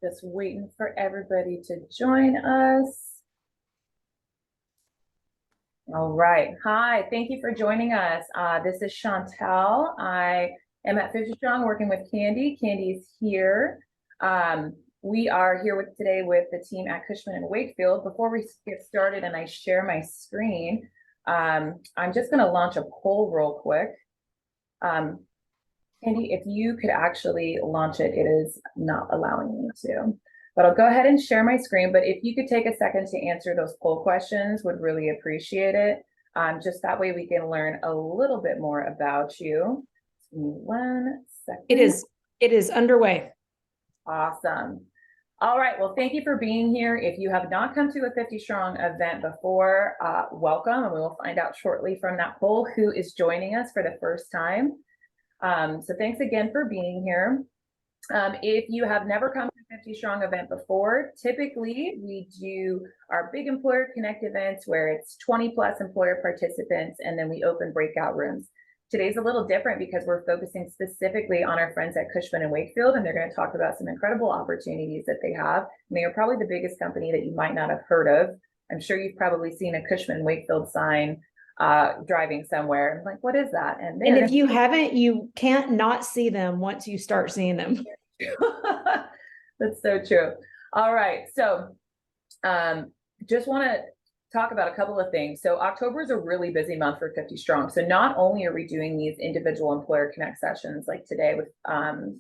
Just waiting for everybody to join us. All right. Hi, thank you for joining us. This is Chantel. I am at 50 Strong working with Candy. Candy is here. We are here today with the team at Cushman Wakefield. Before we get started and I share my screen, I'm just going to launch a poll real quick. Candy, if you could actually launch it, it is not allowing me to. But I'll go ahead and share my screen. But if you could take a second to answer those poll questions, would really appreciate it. Just that way we can learn a little bit more about you. Give me 1 second. It is underway. Awesome. All right. Well, thank you for being here. If you have not come to a 50 Strong event before, welcome. And we will find out shortly from that poll who is joining us for the first time. So thanks again for being here. If you have never come to a 50 Strong event before, typically we do our big employer connect events where it's 20 plus employer participants, and then we open breakout rooms. Today's a little different because we're focusing specifically on our friends at Cushman Wakefield, and they're going to talk about some incredible opportunities that they have. And they are probably the biggest company that you might not have heard of. I'm sure you've probably seen a Cushman Wakefield sign driving somewhere. I'm like, what is that? And if you haven't, you can't not see them once you start seeing them. That's so true. All right. So just want to talk about a couple of things. So October is a really busy month for 50 Strong. So not only are we doing these individual employer connect sessions like today with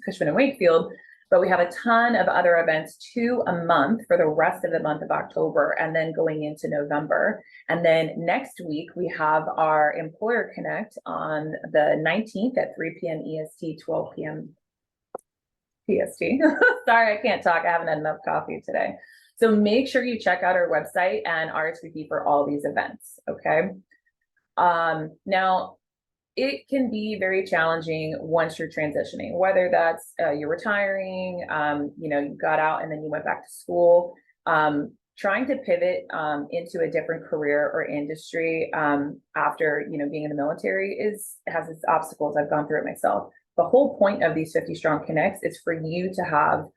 Cushman Wakefield, but we have a ton of other events, 2 a month for the rest of the month of October, and then going into November. And then next week, we have our Employer Connect on the 19th at 3 p.m. EST, 12 p.m. PST. Sorry, I can't talk. I haven't had enough coffee today. So make sure you check out our website and RSVP for all these events, okay? Now, it can be very challenging once you're transitioning, whether that's you're retiring, you got out and then you went back to school. Trying to pivot into a different career or industry after being in the military has its obstacles. I've gone through it myself. The whole point of these 50 Strong Connects is for you to have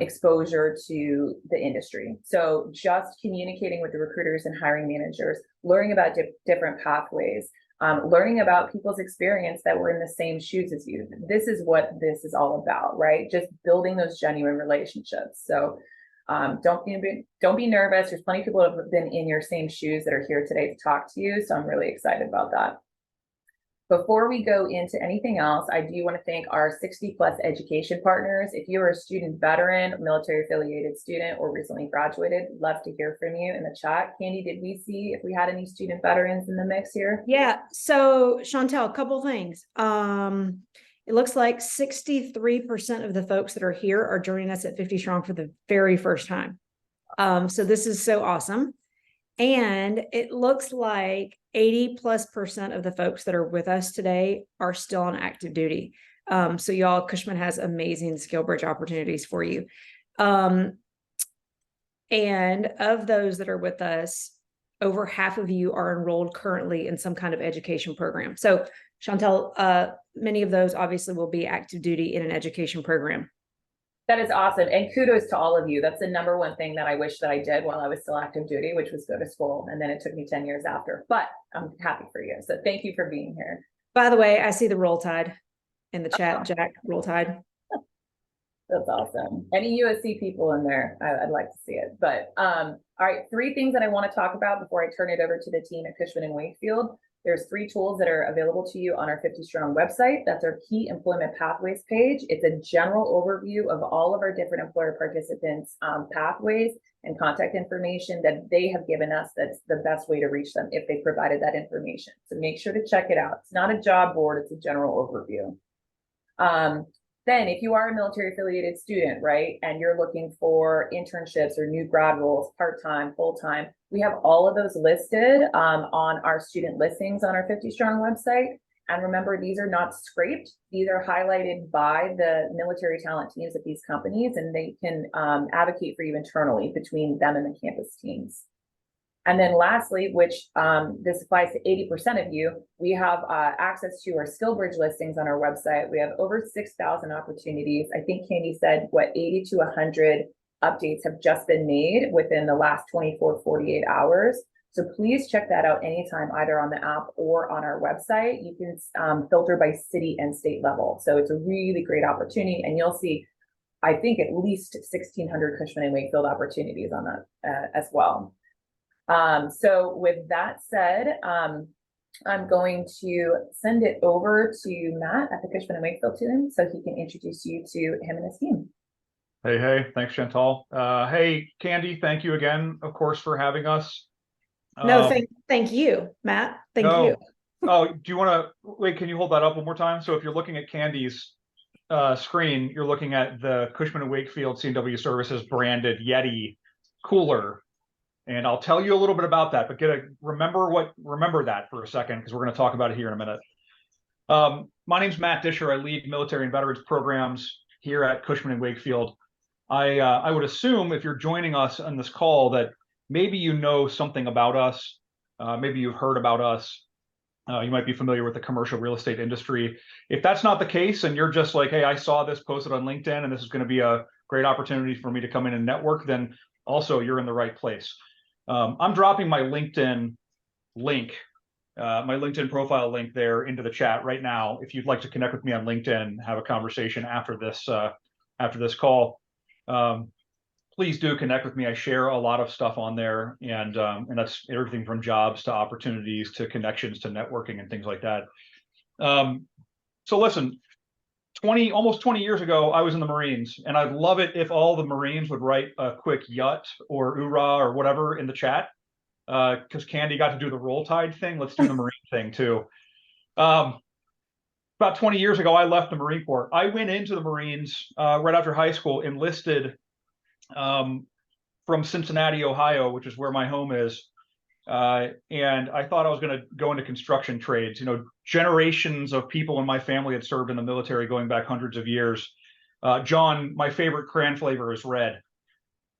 exposure to the industry. So just communicating with the recruiters and hiring managers, learning about different pathways, learning about people's experience that were in the same shoes as you. This is what this is all about, right? Just building those genuine relationships. So don't be nervous. There's plenty of people who have been in your same shoes that are here today to talk to you. So I'm really excited about that. Before we go into anything else, I do want to thank our 60 plus education partners. If you're a student veteran, military affiliated student, or recently graduated, love to hear from you in the chat. Candy, did we see if we had any student veterans in the mix here? Yeah. So Chantel, a couple things. It looks like 63% of the folks that are here are joining us at 50 Strong for the very first time. So this is so awesome. And it looks like 80+% of the folks that are with us today are still on active duty. So y'all, Cushman has amazing skill bridge opportunities for you. And of those that are with us, over half of you are enrolled currently in some kind of education program. So Chantel, many of those obviously will be active duty in an education program. That is awesome. And kudos to all of you. That's the number one thing that I wish that I did while I was still active duty, which was go to school. And then it took me 10 years after, but I'm happy for you. So thank you for being here. By the way, I see the Roll Tide in the chat, Jack, Roll Tide. That's awesome. Any USC people in there, I'd like to see it. But all right, 3 things that I want to talk about before I turn it over to the team at Cushman Wakefield. There's 3 tools that are available to you on our 50 Strong website. That's our key employment pathways page. It's a general overview of all of our different employer participants' pathways and contact information that they have given us. That's the best way to reach them if they provided that information. So make sure to check it out. It's not a job board, it's a general overview. Then if you are a military affiliated student, right, and you're looking for internships or new grad roles, part-time, full-time, we have all of those listed on our student listings on our 50 Strong website. And remember, these are not scraped. These are highlighted by the military talent teams at these companies, and they can advocate for you internally between them and the campus teams. And then lastly, which this applies to 80% of you, we have access to our SkillBridge listings on our website. We have over 6,000 opportunities. I think Candy said, what, 80 to 100 updates have just been made within the last 24, 48 hours. So please check that out anytime, either on the app or on our website. You can filter by city and state level. So it's a really great opportunity, and you'll see, I think, at least 1,600 Cushman and Wakefield opportunities on that as well. So with that said, I'm going to send it over to Matt at the Cushman and Wakefield team so he can introduce you to him and his team. Hey, thanks, Chantal. Hey, Candy, thank you again, of course, for having us. No, thank you, Matt. Thank you. Oh, do you want to wait? Can you hold that up one more time? So if you're looking at Candy's screen, you're looking at the Cushman and Wakefield C&W Services branded Yeti cooler. And I'll tell you a little bit about that, but remember that for a second, because we're going to talk about it here in a minute. My name's Matt Disher. I lead military and veterans programs here at Cushman and Wakefield. I would assume if you're joining us on this call that maybe you know something about us. Maybe you've heard about us. You might be familiar with the commercial real estate industry. If that's not the case, and you're just like, hey, I saw this posted on LinkedIn, and this is going to be a great opportunity for me to come in and network, then also you're in the right place. I'm dropping my LinkedIn link, my LinkedIn profile link there into the chat right now. If you'd like to connect with me on LinkedIn, have a conversation after this call, please do connect with me. I share a lot of stuff on there, and that's everything from jobs to opportunities to connections to networking and things like that. So listen, almost 20 years ago, I was in the Marines, and I'd love it if all the Marines would write a quick yut or oorah or whatever in the chat, because Candy got to do the roll tide thing. Let's do the Marine thing too. About 20 years ago, I left the Marine Corps. I went into the Marines right after high school, enlisted from Cincinnati, Ohio, which is where my home is. And I thought I was going to go into construction trades. You know, generations of people in my family had served in the military going back hundreds of years. John, my favorite crayon flavor is red.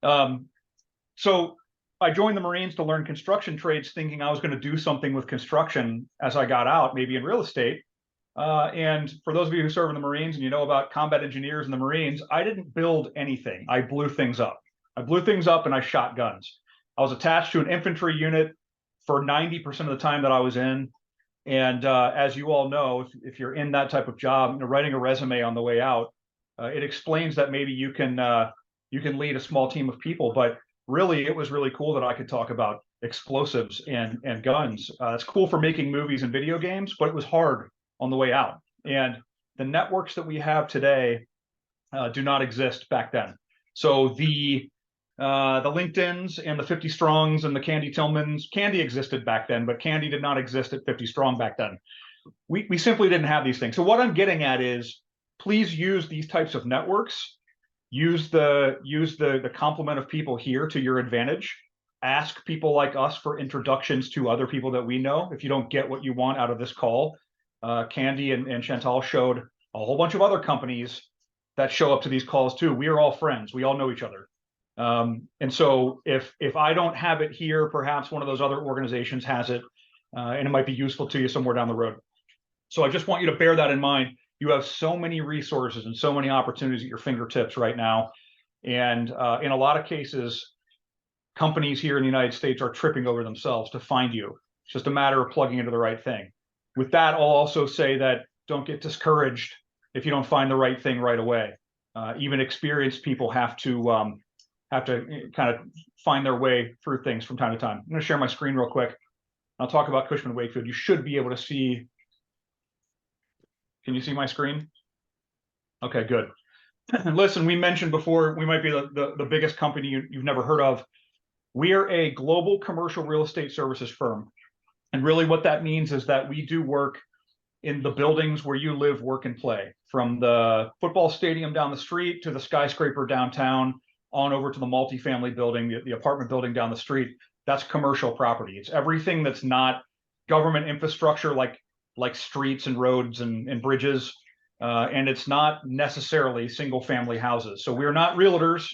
So I joined the Marines to learn construction trades, thinking I was going to do something with construction as I got out, maybe in real estate. And for those of you who serve in the Marines and you know about combat engineers in the Marines, I didn't build anything. I blew things up. And I shot guns. I was attached to an infantry unit for 90% of the time that I was in. And as you all know, if you're in that type of job, you know, writing a resume on the way out, it explains that maybe you can lead a small team of people. But really, it was really cool that I could talk about explosives and guns. It's cool for making movies and video games, but it was hard on the way out. And the networks that we have today do not exist back then. So the LinkedIns and the 50 Strongs and the Candy Tillmans, Candy existed back then, but Candy did not exist at 50 Strong back then. We simply didn't have these things. So what I'm getting at is, please use these types of networks. Use the complement of people here to your advantage. Ask people like us for introductions to other people that we know. If you don't get what you want out of this call, Candy and Chantal showed a whole bunch of other companies that show up to these calls too. We are all friends. We all know each other. And so if I don't have it here, perhaps one of those other organizations has it, and it might be useful to you somewhere down the road. So I just want you to bear that in mind. You have so many resources and so many opportunities at your fingertips right now. And in a lot of cases, companies here in the United States are tripping over themselves to find you. It's just a matter of plugging into the right thing. With that, I'll also say that don't get discouraged if you don't find the right thing right away. Even experienced people have to kind of find their way through things from time to time. I'm going to share my screen real quick. I'll talk about Cushman Wakefield. You should be able to see. Can you see my screen? Okay, good. Listen, we mentioned before, we might be the biggest company you've never heard of. We are a global commercial real estate services firm. And really what that means is that we do work in the buildings where you live, work, and play. From the football stadium down the street to the skyscraper downtown, on over to the multifamily building, the apartment building down the street. That's commercial property. It's everything that's not government infrastructure like streets and roads and bridges. And it's not necessarily single family houses. So we're not realtors.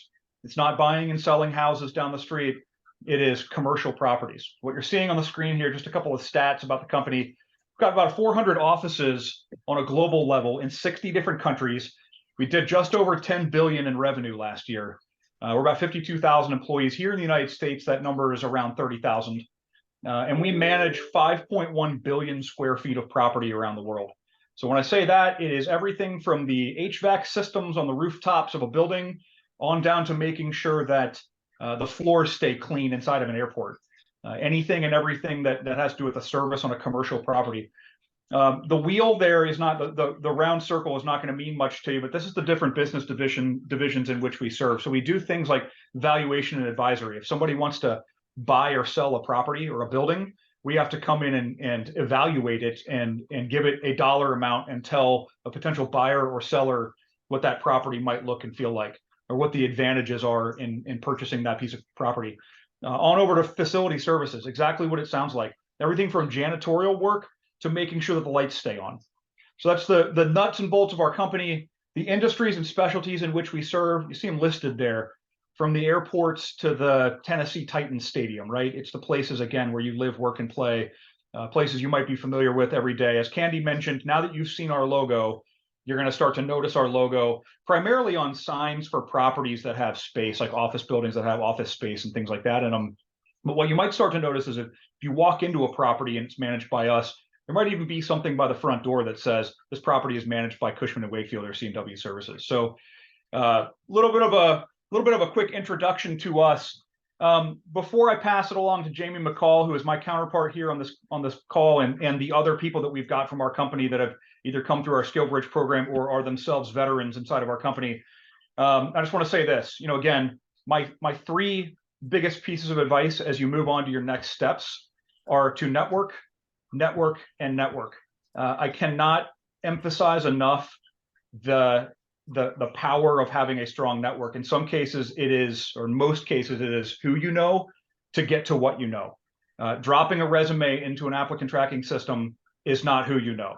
It's not buying and selling houses down the street. it is commercial properties. What you're seeing on the screen here, just a couple of stats about the company. We've got about 400 offices on a global level in 60 different countries. We did just over 10 billion in revenue last year. We're about 52,000 employees here in the United States. That number is around 30,000. And we manage 5.1 billion square feet of property around the world. So when I say that, it is everything from the HVAC systems on the rooftops of a building on down to making sure that the floors stay clean inside of an airport. Anything and everything that has to do with a service on a commercial property. The wheel there is not, the round circle is not going to mean much to you, but this is the different business divisions in which we serve. So we do things like valuation and advisory. If somebody wants to buy or sell a property or a building, we have to come in and evaluate it and give it a dollar amount and tell a potential buyer or seller what that property might look and feel like, or what the advantages are in purchasing that piece of property. On over to facility services, exactly what it sounds like. Everything from janitorial work to making sure that the lights stay on. So that's the nuts and bolts of our company, the industries and specialties in which we serve. You see them listed there, from the airports to the Tennessee Titans Stadium, right? It's the places, again, where you live, work, and play, places you might be familiar with every day. As Candy mentioned, now that you've seen our logo, you're going to start to notice our logo primarily on signs for properties that have space, like office buildings that have office space and things like that in them. But what you might start to notice is if you walk into a property and it's managed by us, there might even be something by the front door that says this property is managed by Cushman Wakefield or C&W Services. So a little bit of a quick introduction to us. Before I pass it along to Jamie McCall, who is my counterpart here on this call, and the other people that we've got from our company that have either come through our SkillBridge program or are themselves veterans inside of our company, I just want to say this. Again, my three biggest pieces of advice as you move on to your next steps are to network, and network. I cannot emphasize enough the power of having a strong network. In some cases it is, or in most cases it is, who you know to get to what you know. Dropping a resume into an applicant tracking system is not who you know.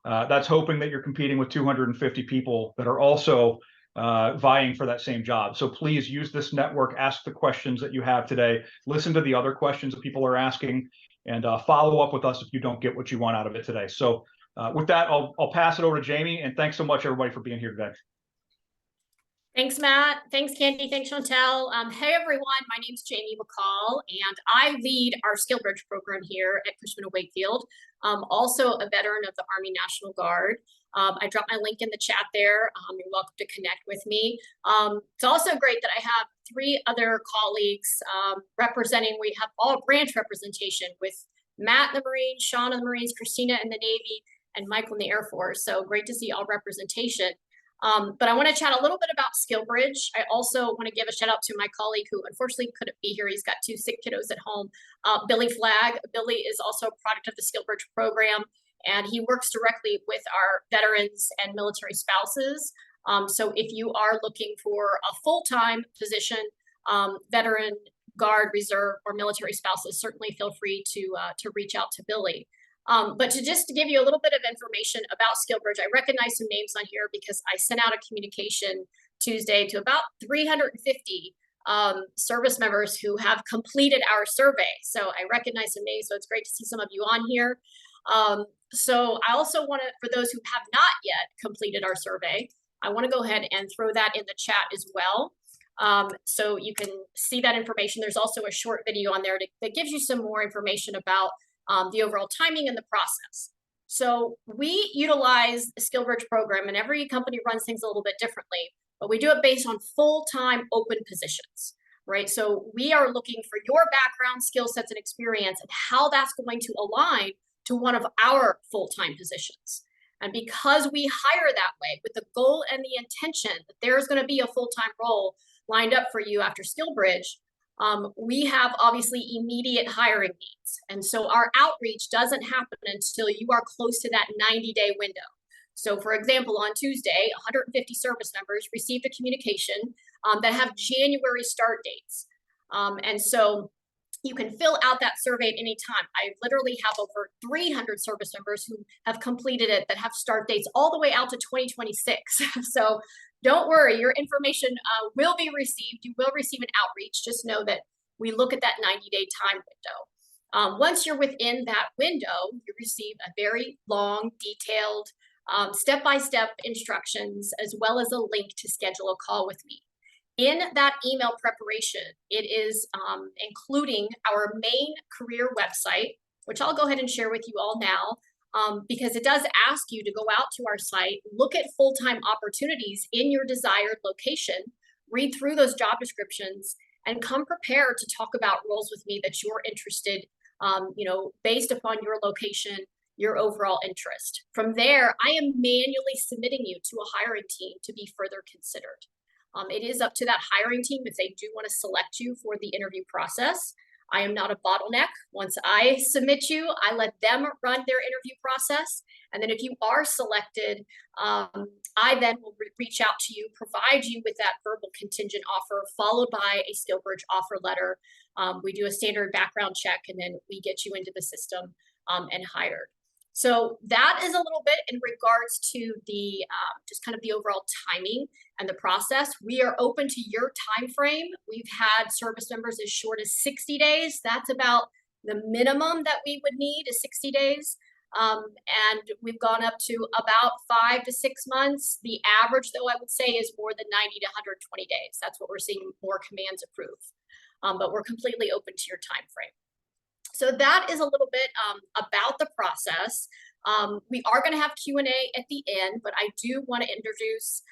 That's hoping that you're competing with 250 people that are also vying for that same job. So please use this network, ask the questions that you have today, listen to the other questions that people are asking, and follow up with us if you don't get what you want out of it today. So with that, I'll pass it over to Jamie, and thanks so much everybody for being here today. Thanks, Matt. Thanks, Candy. Thanks, Chantel. Hey, everyone. My name's Jamie McCall, and I lead our SkillBridge program here at Cushman Wakefield. Also a veteran of the Army National Guard. I dropped my link in the chat there. You're welcome to connect with me. It's also great that I have three other colleagues representing. We have all branch representation with Matt in the Marines, Sean in the Marines, Christina in the Navy, and Michael in the Air Force. So great to see all representation. But I want to chat a little bit about SkillBridge. I also want to give a shout out to my colleague who unfortunately couldn't be here. He's got two sick kiddos at home, Billy Flagg. Billy is also a product of the SkillBridge program, and he works directly with our veterans and military spouses. So if you are looking for a full-time position, veteran, Guard, Reserve, or military spouses, certainly feel free to reach out to Billy. But to give you a little bit of information about SkillBridge, I recognize some names on here because I sent out a communication Tuesday to about 350 service members who have completed our survey. So I recognize some names, so it's great to see some of you on here. So I also want to, for those who have not yet completed our survey, I want to go ahead and throw that in the chat as well. So you can see that information. There's also a short video on there that gives you some more information about the overall timing and the process. So we utilize the SkillBridge program, and every company runs things a little bit differently, but we do it based on full-time open positions, right? So we are looking for your background, skill sets, and experience, and how that's going to align to one of our full-time positions. And because we hire that way with the goal and the intention that there's going to be a full-time role lined up for you after SkillBridge, we have obviously immediate hiring needs. And so our outreach doesn't happen until you are close to that 90-day window. So for example, on Tuesday, 150 service members received a communication that have January start dates. And so you can fill out that survey at any time. I literally have over 300 service members who have completed it that have start dates all the way out to 2026. So don't worry, your information will be received. You will receive an outreach. Just know that we look at that 90-day time window. Once you're within that window, you receive a very long, detailed, step-by-step instructions, as well as a link to schedule a call with me. In that email preparation, it is including our main career website, which I'll go ahead and share with you all now, because it does ask you to go out to our site, look at full-time opportunities in your desired location, read through those job descriptions, and come prepared to talk about roles with me that you're interested, based upon your location, your overall interest. From there, I am manually submitting you to a hiring team to be further considered. It is up to that hiring team if they do want to select you for the interview process. I am not a bottleneck. Once I submit you, I let them run their interview process. And then if you are selected, I then will reach out to you, provide you with that verbal contingent offer, followed by a SkillBridge offer letter. We do a standard background check, and then we get you into the system and hired. So that is a little bit in regards to the just kind of the overall timing and the process. We are open to your time frame. We've had service members as short as 60 days. That's about the minimum that we would need is 60 days. And we've gone up to about 5 to 6 months. The average, though, I would say is more than 90 to 120 days. That's what we're seeing more commands approved. But we're completely open to your time frame. So that is a little bit about the process. We are going to have Q&A at the end, but I do want to introduce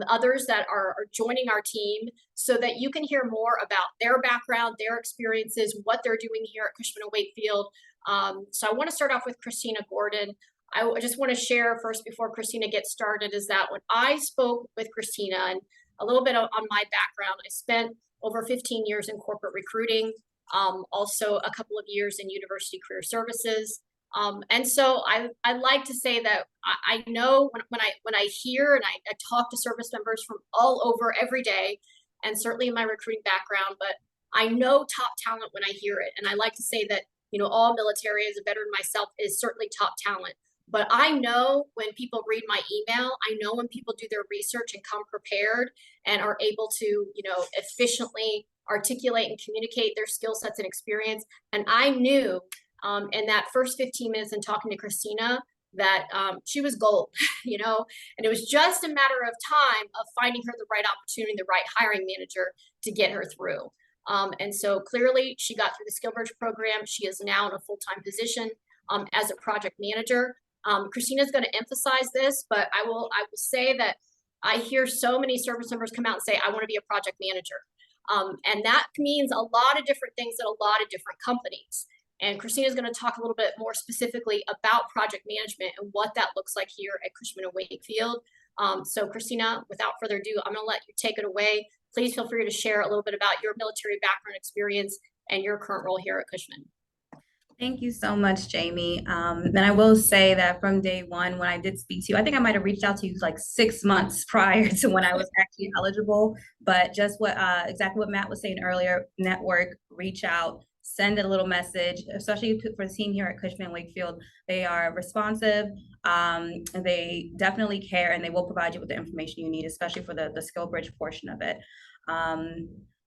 others that are joining our team so that you can hear more about their background, their experiences, what they're doing here at Cushman Wakefield. So I want to start off with Christina Gordon. I just want to share first before Christina gets started is that when I spoke with Christina, and a little bit on my background, I spent over 15 years in corporate recruiting. Also a couple of years in university career services. And so I like to say that I know when I hear and I talk to service members from all over every day, and certainly in my recruiting background, but I know top talent when I hear it. And I like to say that, all military as a veteran myself is certainly top talent. But I know when people read my email, I know when people do their research and come prepared and are able to, efficiently articulate and communicate their skill sets and experience. And I knew in that first 15 minutes in talking to Christina that she was gold, and it was just a matter of time of finding her the right opportunity, the right hiring manager to get her through. And so clearly she got through the SkillBridge program. She is now in a full-time position as a project manager. Christina's going to emphasize this, but I will say that I hear so many service members come out and say, I want to be a project manager. And that means a lot of different things at a lot of different companies. And Christina is going to talk a little bit more specifically about project management and what that looks like here at Cushman Wakefield. So Christina, without further ado, I'm going to let you take it away. Please feel free to share a little bit about your military background experience and your current role here at Cushman. Thank you so much, Jamie. And I will say that from day one, when I did speak to you, I think I might have reached out to you like 6 months prior to when I was actually eligible. But just exactly what Matt was saying earlier, network, reach out, send a little message, especially for the team here at Cushman Wakefield. They are responsive. They definitely care, and they will provide you with the information you need, especially for the SkillBridge portion of it.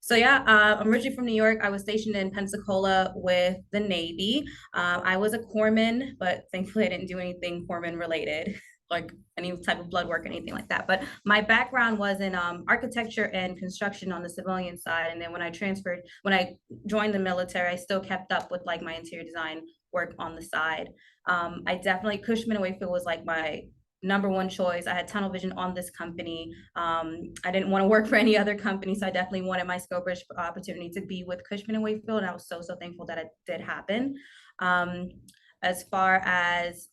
So yeah, I'm originally from New York. I was stationed in Pensacola with the Navy. I was a corpsman, but thankfully I didn't do anything corpsman related, like any type of blood work or anything like that. But my background was in architecture and construction on the civilian side. And then when I joined the military, I still kept up with like my interior design work on the side. Cushman Wakefield was like my number one choice. I had tunnel vision on this company. I didn't want to work for any other company, so I definitely wanted my SkillBridge opportunity to be with Cushman Wakefield, and I was so thankful that it did happen. As far as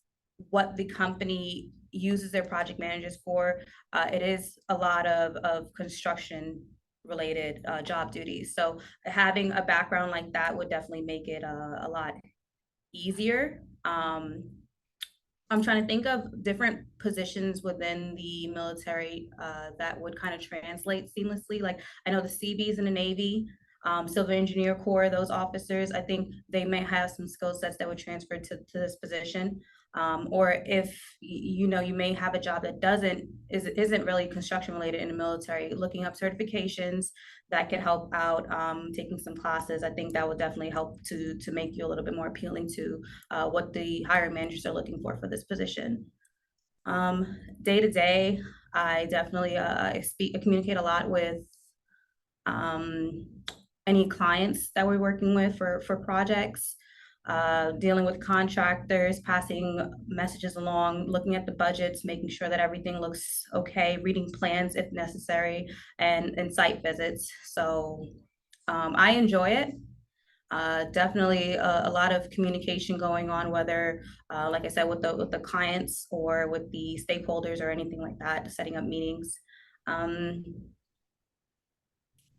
what the company uses their project managers for, it is a lot of construction related job duties. So having a background like that would definitely make it a lot easier. I'm trying to think of different positions within the military that would kind of translate seamlessly. Like I know the CBs in the Navy, Civil Engineer Corps, those officers, I think they may have some skill sets that would transfer to this position. Or if you know you may have a job that isn't really construction related in the military, looking up certifications that can help out, taking some classes. I think that would definitely help to make you a little bit more appealing to what the hiring managers are looking for this position. Day to day, I definitely communicate a lot with any clients that we're working with for projects, dealing with contractors, passing messages along, looking at the budgets, making sure that everything looks okay, reading plans if necessary, and site visits. So I enjoy it. Definitely a lot of communication going on, whether, like I said, with the clients or with the stakeholders or anything like that, setting up meetings.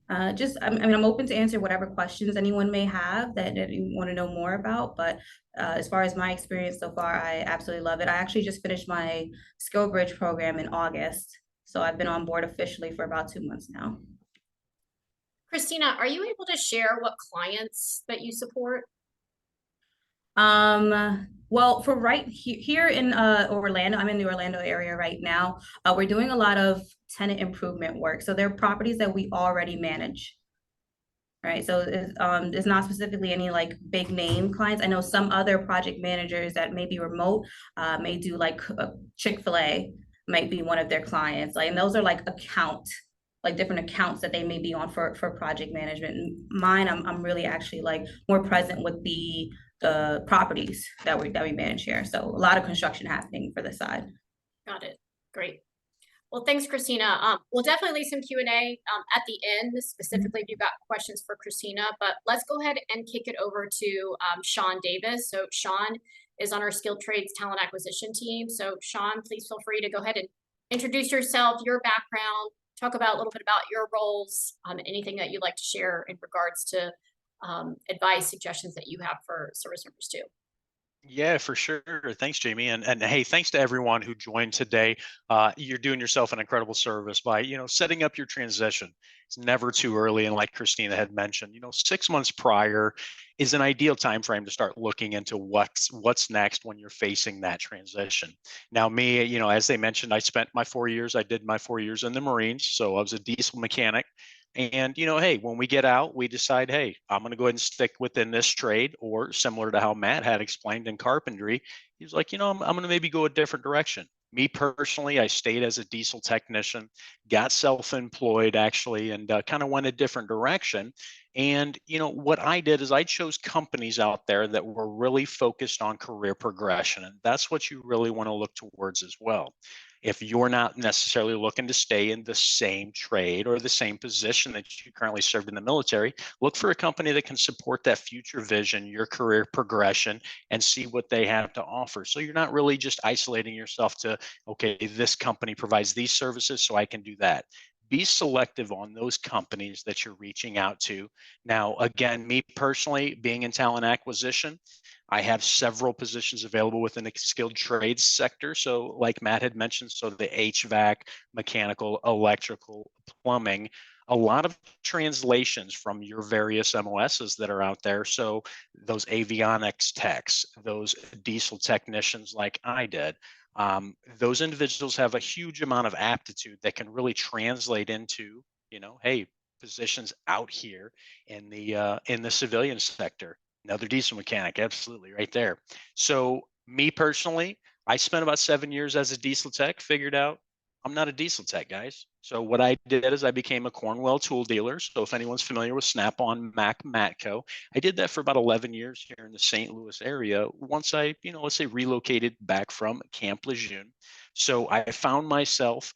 I mean, I'm open to answer whatever questions anyone may have that you want to know more about. But as far as my experience so far, I absolutely love it. I actually just finished my Skill Bridge program in August. So I've been on board officially for about 2 months now. Christina, are you able to share what clients that you support? Well, for here in Orlando, I'm in the Orlando area right now. We're doing a lot of tenant improvement work. So there are properties that we already manage. Right. So it's not specifically any like big name clients. I know some other project managers that may be remote may do like Chick-fil-A might be one of their clients. Like, and those are like different accounts that they may be on for project management. And mine, I'm really actually like more present with the properties that we manage here. So a lot of construction happening for this side. Got it. Great. Well, thanks, Christina. We'll definitely leave some Q&A at the end, specifically if you've got questions for Christina, but let's go ahead and kick it over to Sean Davis. So Sean is on our Skilled Trades Talent Acquisition team. So Sean, please feel free to go ahead and introduce yourself, your background, talk about a little bit about your roles, anything that you'd like to share in regards to advice, suggestions that you have for service members too. Yeah, for sure. Thanks, Jamie. And hey, thanks to everyone who joined today. You're doing yourself an incredible service by, setting up your transition. It's never too early. And like Christina had mentioned, 6 months prior is an ideal time frame to start looking into what's next when you're facing that transition. Now, me, as they mentioned, I did my 4 years in the Marines. So I was a diesel mechanic. And, hey, when we get out, we decide, hey, I'm going to go ahead and stick within this trade, or similar to how Matt had explained in carpentry, he was like, I'm going to maybe go a different direction. Me personally, I stayed as a diesel technician, got self-employed actually, and kind of went a different direction. And, what I did is I chose companies out there that were really focused on career progression. And that's what you really want to look towards as well. If you're not necessarily looking to stay in the same trade or the same position that you currently served in the military, look for a company that can support that future vision, your career progression, and see what they have to offer. So you're not really just isolating yourself to, okay, this company provides these services, so I can do that. Be selective on those companies that you're reaching out to. Now, again, me personally, being in talent acquisition, I have several positions available within the skilled trades sector. So like Matt had mentioned, so the HVAC, mechanical, electrical, plumbing, a lot of translations from your various MOSs that are out there. So those avionics techs, those diesel technicians like I did, those individuals have a huge amount of aptitude that can really translate into, hey, positions out here in the civilian sector. Another diesel mechanic, absolutely, right there. So me personally, I spent about 7 years as a diesel tech, figured out I'm not a diesel tech, guys. So what I did is I became a Cornwell tool dealer. So if anyone's familiar with Snap-on, Mac, Matco, I did that for about 11 years here in the St. Louis area. Once I, let's say relocated back from Camp Lejeune. So I found myself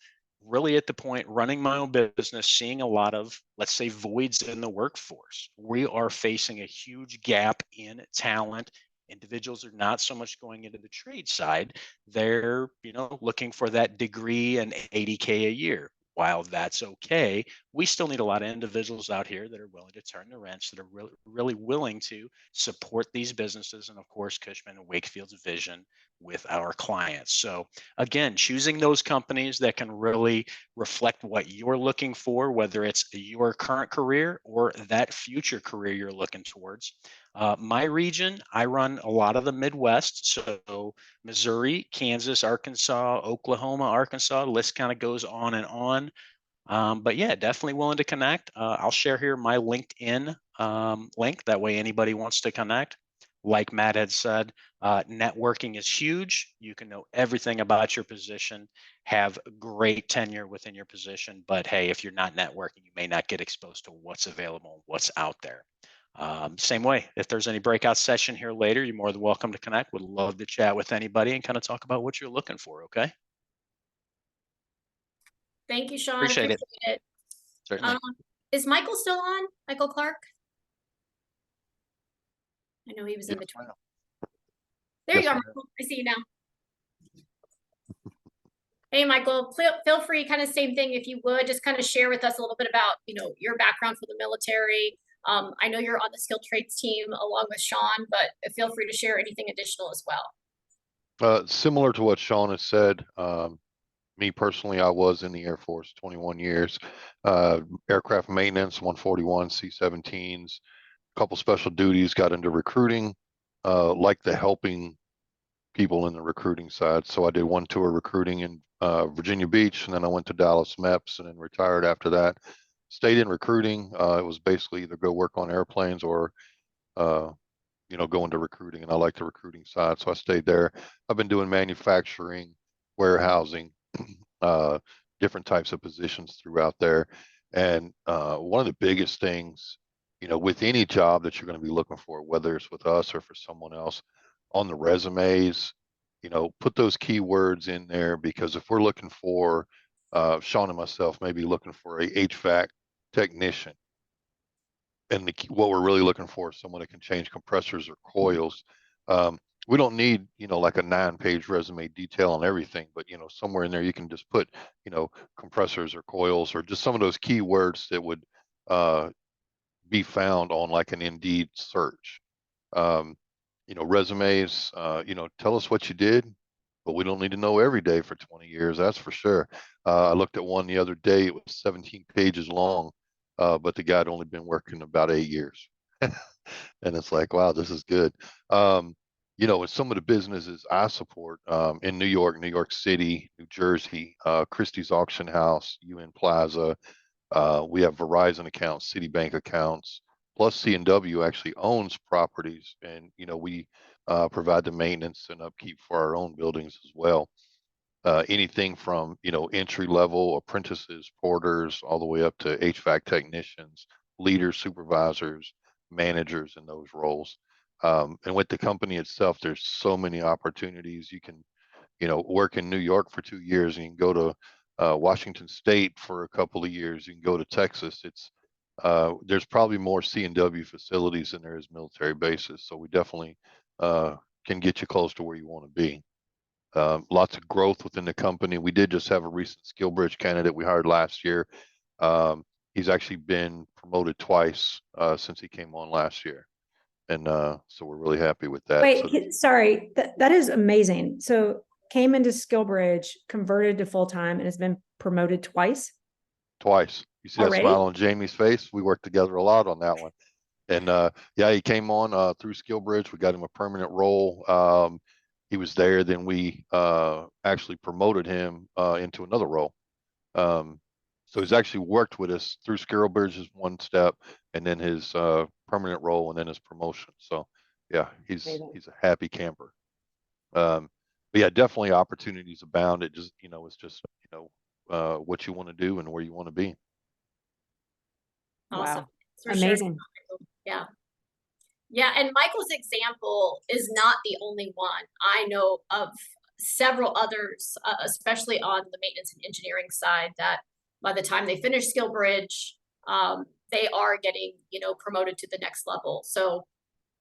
really at the point running my own business, seeing a lot of, let's say, voids in the workforce. We are facing a huge gap in talent. Individuals are not so much going into the trade side. They're, looking for that degree and 80K a year. While that's okay, we still need a lot of individuals out here that are willing to turn the wrench, that are really willing to support these businesses and, of course, Cushman and Wakefield's vision with our clients. So, again, choosing those companies that can really reflect what you're looking for, whether it's your current career or that future career you're looking towards. My region, I run a lot of the Midwest. So, Missouri, Kansas, Arkansas, Oklahoma, Arkansas, the list kind of goes on and on. But yeah, definitely willing to connect. I'll share here my LinkedIn link. That way, anybody wants to connect. Like Matt had said, networking is huge. You can know everything about your position, have great tenure within your position. But hey, if you're not networking, you may not get exposed to what's available, what's out there. Same way, if there's any breakout session here later, you're more than welcome to connect. Would love to chat with anybody and kind of talk about what you're looking for. Okay. Thank you, Sean. Appreciate it. It. Certainly. Is Michael still on? Michael Clark? I know he was in between. There you are, Michael. I see you now. Hey, Michael, feel free, kind of same thing, if you would, just kind of share with us a little bit about, your background for the military. I know you're on the skilled trades team along with Sean, but feel free to share anything additional as well. Similar to what Sean has said, me personally, I was in the Air Force 21 years, aircraft maintenance, 141, C-17s, a couple special duties, got into recruiting, like the helping people in the recruiting side. So I did one tour recruiting in Virginia Beach, and then I went to Dallas MEPS and then retired after that. Stayed in recruiting. It was basically either go work on airplanes or go into recruiting, and I like the recruiting side, so I stayed there. I've been doing manufacturing, warehousing, different types of positions throughout there. And one of the biggest things, with any job that you're going to be looking for, whether it's with us or for someone else, on the resumes, put those keywords in there, because if we're looking for, Sean and myself may be looking for a HVAC technician, and what we're really looking for is someone that can change compressors or coils. We don't need, like a 9-page resume detail on everything, but, somewhere in there you can just put, compressors or coils, or just some of those keywords that would be found on like an Indeed search. Resumes, tell us what you did, but we don't need to know every day for 20 years. That's for sure. I looked at one the other day. It was 17 pages long, but the guy had only been working about 8 years. And it's like, wow, this is good. With some of the businesses I support in New York City, New Jersey, Christie's Auction House, UN Plaza, we have Verizon accounts, Citibank accounts, plus C&W actually owns properties, and we provide the maintenance and upkeep for our own buildings as well. Anything from entry level apprentices, porters, all the way up to HVAC technicians, leaders, supervisors, managers in those roles. And with the company itself, there's so many opportunities. You can work in New York for 2 years, and you can go to Washington State for a couple of years. You can go to Texas. There's probably more C&W facilities than there is military bases. So we definitely can get you close to where you want to be. Lots of growth within the company. We did just have a recent SkillBridge candidate we hired last year. He's actually been promoted twice since he came on last year. And so we're really happy with that. Wait, sorry, that is amazing. So came into SkillBridge, converted to full-time, and has been promoted twice? Twice. You see already? That smile on Jamie's face? We worked together a lot on that one. And yeah, he came on through SkillBridge. We got him a permanent role. He was there, then we actually promoted him into another role. So he's actually worked with us through SkillBridge's one step, and then his permanent role, and then his promotion. So yeah, he's a happy camper. But yeah, definitely opportunities abound. It just, it's just, what you want to do and where you want to be. Awesome. Wow. Amazing. Yeah. Yeah. And Michael's example is not the only one. I know of several others, especially on the maintenance and engineering side, that by the time they finish SkillBridge, they are getting, promoted to the next level. So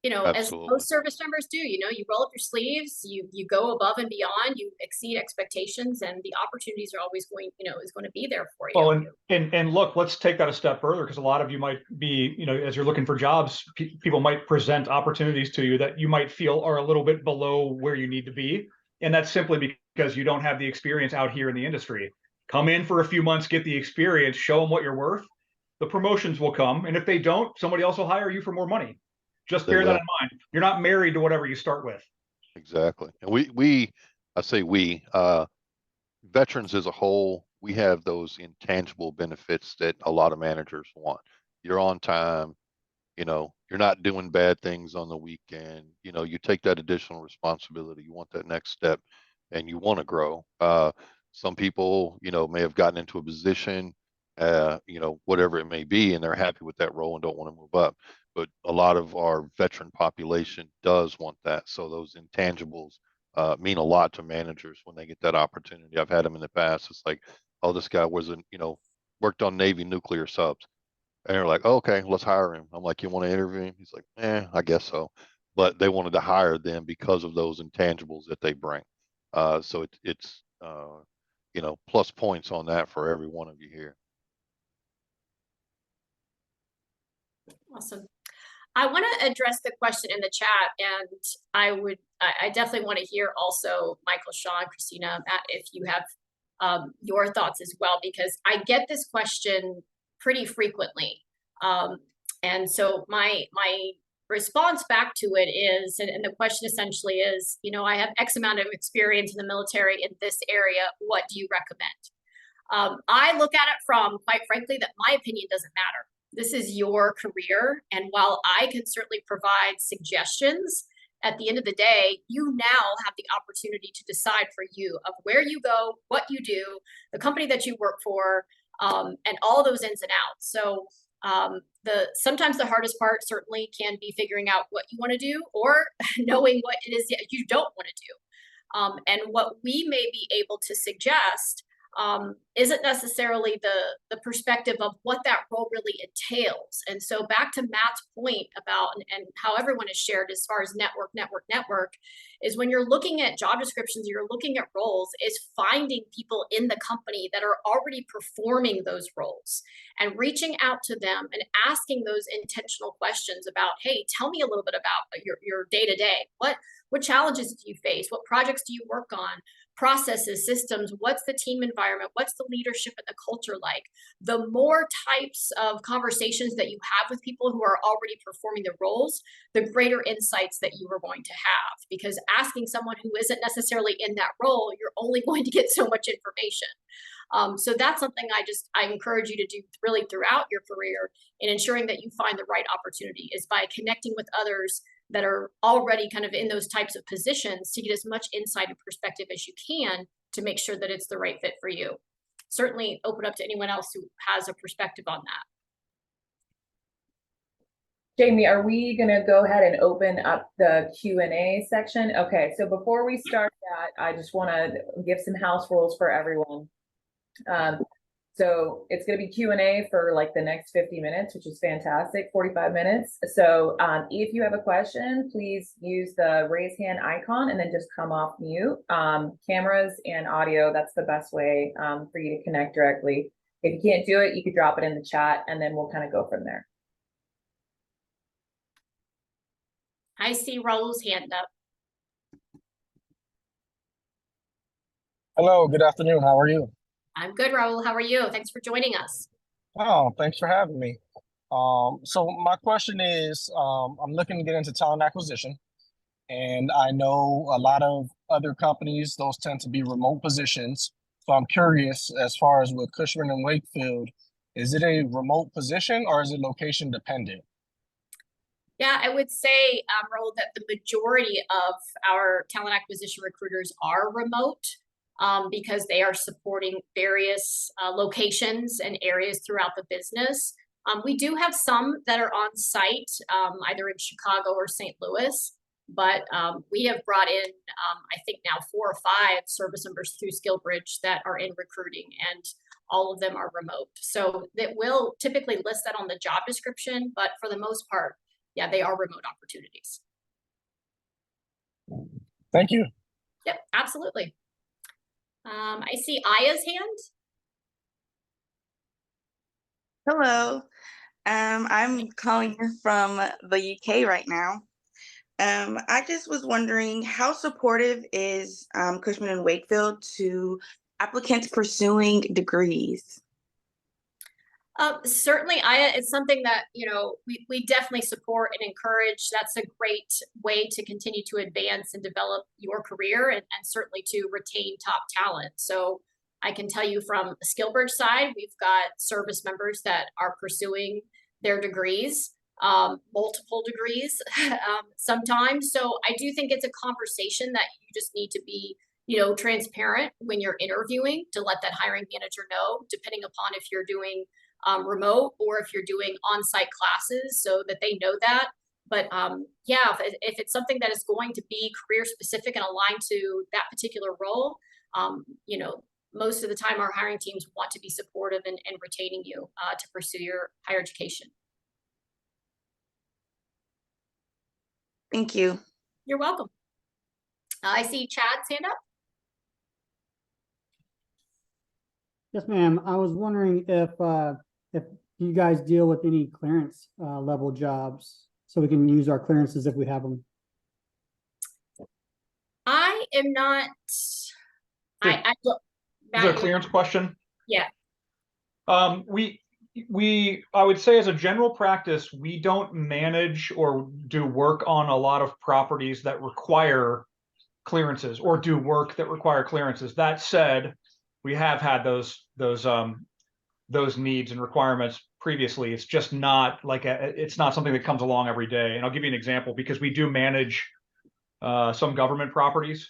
you know, as Absolutely. most service members do, you know, you roll up your sleeves, you go above and beyond, you exceed expectations, and the opportunities are always going, you know, is going to be there for you. Well, and look, let's take that a step further, because a lot of you might be, you know, as you're looking for jobs, people might present opportunities to you that you might feel are a little bit below where you need to be. And that's simply because you don't have the experience out here in the industry. Come in for a few months, get the experience, show them what you're worth. The promotions will come. And if they don't, somebody else will hire you for more money. Just They bear that will. in mind. You're not married to whatever you start with. Exactly. And I say veterans as a whole, we have those intangible benefits that a lot of managers want. You're on time, you know, you're not doing bad things on the weekend, you know, you take that additional responsibility, you want that next step, and you want to grow. Some people, you know, may have gotten into a position, you know, whatever it may be, and they're happy with that role and don't want to move up. But a lot of our veteran population does want that. So those intangibles mean a lot to managers when they get that opportunity. I've had them in the past. It's like, oh, this guy wasn't, you know, worked on Navy nuclear subs. And they're like, oh, okay, let's hire him. I'm like, you want to interview him? He's like, I guess so. But they wanted to hire them because of those intangibles that they bring. So it's you know, plus points on that for every one of you here. Awesome. I want to address the question in the chat, and I definitely want to hear also Michael, Sean, Christina, Matt, if you have your thoughts as well, because I get this question pretty frequently. And so my response back to it is, and the question essentially is, you know, I have X amount of experience in the military in this area. What do you recommend? I look at it from, quite frankly, that my opinion doesn't matter. This is your career. And while I can certainly provide suggestions, at the end of the day, you now have the opportunity to decide for you of where you go, what you do, the company that you work for, and all those ins and outs. So sometimes the hardest part certainly can be figuring out what you want to do, or knowing what it is that you don't want to do. And what we may be able to suggest isn't necessarily the perspective of what that role really entails. And so back to Matt's point about, and how everyone has shared as far as network, is when you're looking at job descriptions, you're looking at roles, is finding people in the company that are already performing those roles and reaching out to them and asking those intentional questions about, hey, tell me a little bit about your day-to-day. What challenges do you face? What projects do you work on? Processes, systems, what's the team environment, what's the leadership and the culture like? The more types of conversations that you have with people who are already performing the roles, the greater insights that you are going to have. Because asking someone who isn't necessarily in that role, you're only going to get so much information. So that's something I encourage you to do really throughout your career, in ensuring that you find the right opportunity, is by connecting with others that are already kind of in those types of positions, to get as much insight and perspective as you can to make sure that it's the right fit for you. Certainly open up to anyone else who has a perspective on that. Jamie, are we going to go ahead and open up the Q&A section? Okay, so before we start that, I just want to give some house rules for everyone. So it's going to be Q&A for like the next 50 minutes, which is fantastic, 45 minutes. So if you have a question, please use the raise hand icon and then just come off mute. Cameras and audio, that's the best way for you to connect directly. If you can't do it, you could drop it in the chat and then we'll kind of go from there. I see Raul's hand up. Hello, good afternoon. How are you? I'm good, Raul. How are you? Thanks for joining us. Oh, thanks for having me. So my question is, I'm looking to get into talent acquisition, and I know a lot of other companies, those tend to be remote positions. So I'm curious, as far as with Cushman and Wakefield, is it a remote position or is it location dependent? Yeah, I would say, Raul, that the majority of our talent acquisition recruiters are remote. Because they are supporting various locations and areas throughout the business. We do have some that are on site, either in Chicago or St. Louis, but we have brought in, I think now 4 or 5 service members through SkillBridge that are in recruiting, and all of them are remote. So that will typically list that on the job description, but for the most part, yeah, they are remote opportunities. Thank you. Yep, absolutely. I see Aya's hand. Hello. I'm calling you from the UK right now. I just was wondering, how supportive is Cushman and Wakefield to applicants pursuing degrees? Certainly, Aya, it's something that, we definitely support and encourage. That's a great way to continue to advance and develop your career, and certainly to retain top talent. So I can tell you from the SkillBridge side, we've got service members that are pursuing their degrees, multiple degrees sometimes. So I do think it's a conversation that you just need to be, transparent when you're interviewing, to let that hiring manager know, depending upon if you're doing remote or if you're doing on-site classes, so that they know that. But yeah, if it's something that is going to be career specific and aligned to that particular role, most of the time our hiring teams want to be supportive in retaining you to pursue your higher education. Thank you. You're welcome. I see Chad's hand up. Yes, ma'am. I was wondering if you guys deal with any clearance level jobs, so we can use our clearances if we have them. I am not. I look. Is there a clearance question? Yeah. I would say as a general practice, we don't manage or do work on a lot of properties that require clearances or do work that require clearances. That said, we have had those needs and requirements previously. It's just not like it's not something that comes along every day. And I'll give you an example, because we do manage some government properties,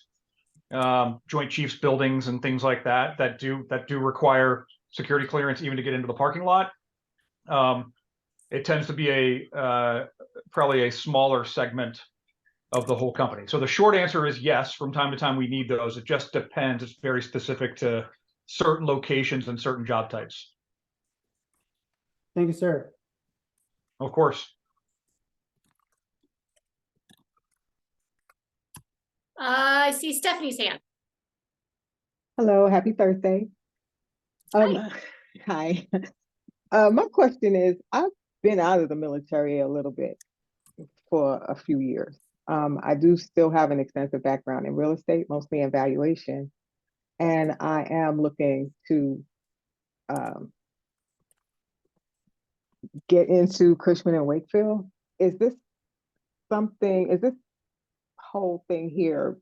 Joint Chiefs buildings and things like that do require security clearance even to get into the parking lot. It tends to be probably a smaller segment of the whole company. So the short answer is yes, from time to time we need those. It just depends. It's very specific to certain locations and certain job types. Thank you, sir. Of course. I see Stephanie's hand. Hello, happy Thursday. Hi. My question is, I've been out of the military a little bit for a few years. I do still have an extensive background in real estate, mostly in valuation, and I am looking to get into Cushman and Wakefield. Is this whole thing here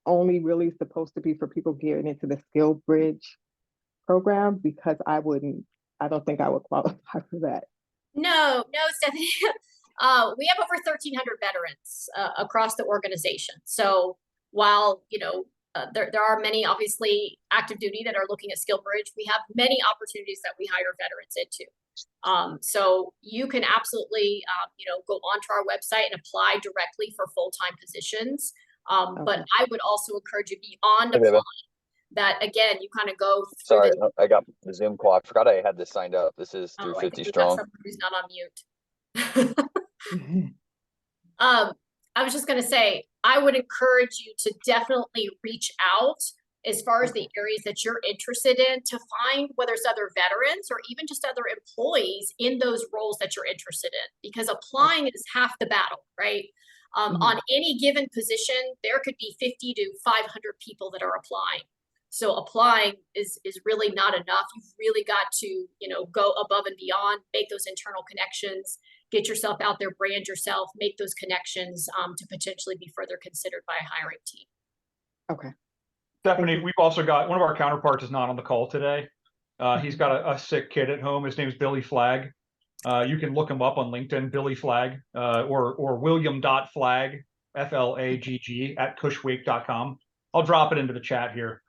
only really supposed to be for people getting into the SkillBridge program? Because I don't think I would qualify for that. No, Stephanie. We have over 1,300 veterans across the organization. So while, there are many obviously active duty that are looking at SkillBridge, we have many opportunities that we hire veterans into. So you can absolutely, go onto our website and apply directly for full-time positions. Okay. But I would also encourage you beyond applying that, again, you kind of go through. Sorry, I got the Zoom call. I forgot I had this signed up. This is through 50 Strong. Someone who's not on mute. I was just going to say, I would encourage you to definitely reach out as far as the areas that you're interested in, to find whether it's other veterans or even just other employees in those roles that you're interested in, because applying is half the battle, right? On any given position, there could be 50 to 500 people that are applying. So applying is really not enough. You've really got to, go above and beyond, make those internal connections, get yourself out there, brand yourself, make those connections to potentially be further considered by a hiring team. Okay. Stephanie, we've also got one of our counterparts is not on the call today. He's got a sick kid at home. His name is Billy Flagg. You can look him up on LinkedIn, Billy Flagg, or William.Flagg, FLAGG @cushwake.com. I'll drop it into the chat here.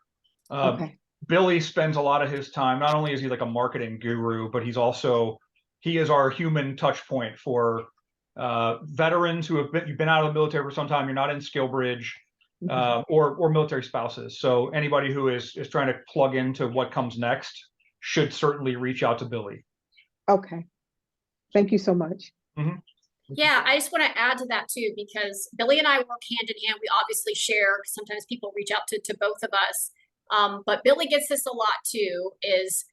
Okay. Billy spends a lot of his time, not only is he like a marketing guru, but he is our human touch point for veterans who have been out of the military for some time. You're not in SkillBridge, or military spouses. So anybody who is trying to plug into what comes next should certainly reach out to Billy. Okay. Thank you so much. Yeah, I just want to add to that too, because Billy and I work hand in hand. We obviously share, 'cause sometimes people reach out to both of us. But Billy gets this a lot too, is,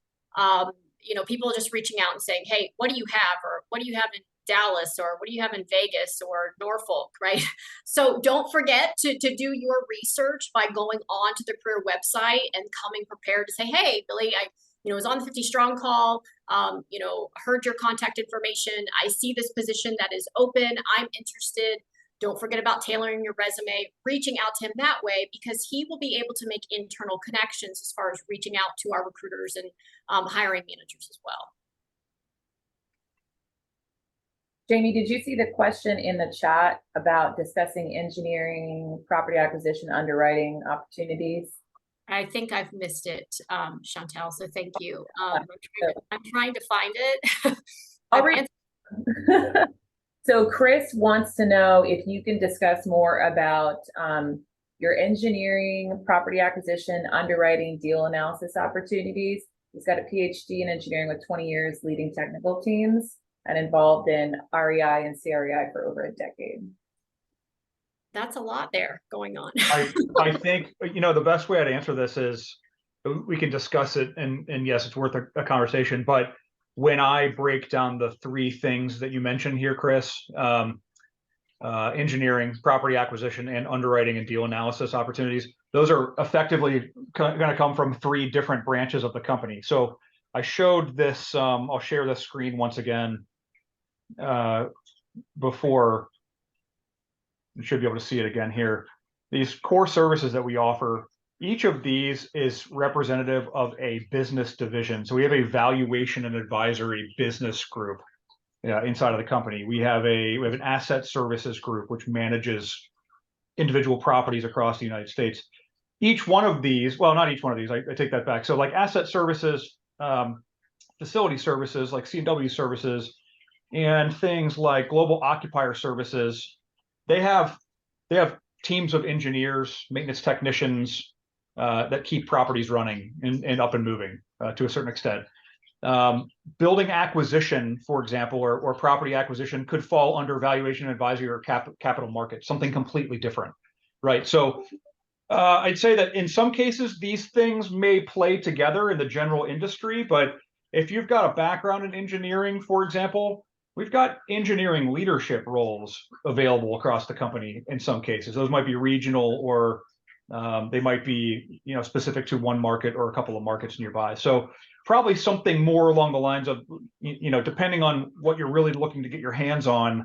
people just reaching out and saying, hey, what do you have? Or what do you have in Dallas? Or what do you have in Vegas or Norfolk, right? So don't forget to do your research by going on to the career website and coming prepared to say, hey, Billy, I was on the 50 Strong call, heard your contact information. I see this position that is open. I'm interested. Don't forget about tailoring your resume, reaching out to him that way, because he will be able to make internal connections as far as reaching out to our recruiters and hiring managers as well. Jamie, did you see the question in the chat about discussing engineering, property acquisition, underwriting opportunities? I think I've missed it, Chantel, so thank you. I'm trying to find it. I'll read. So Chris wants to know if you can discuss more about your engineering, property acquisition, underwriting, deal analysis opportunities. He's got a PhD in engineering with 20 years leading technical teams and involved in REI and CREI for over a decade. That's a lot there going on. I think, the best way I'd answer this is we can discuss it, and yes, it's worth a conversation, but when I break down the three things that you mentioned here, Chris, engineering, property acquisition, and underwriting and deal analysis opportunities, those are effectively going to come from three different branches of the company. So I showed this, I'll share this screen once again before. You should be able to see it again here. These core services that we offer, each of these is representative of a business division. So we have a valuation and advisory business group inside of the company. We have an asset services group, which manages individual properties across the United States. Each one of these, well, not each one of these, I take that back. So like asset services, facility services, like C&W services, and things like global occupier services, they have teams of engineers, maintenance technicians that keep properties running and up and moving to a certain extent. Building acquisition, for example, or property acquisition could fall under valuation advisory or capital markets, something completely different, right? So I'd say that in some cases, these things may play together in the general industry, but if you've got a background in engineering, for example, we've got engineering leadership roles available across the company in some cases. Those might be regional, or they might be, specific to one market or a couple of markets nearby. So probably something more along the lines of, depending on what you're really looking to get your hands on,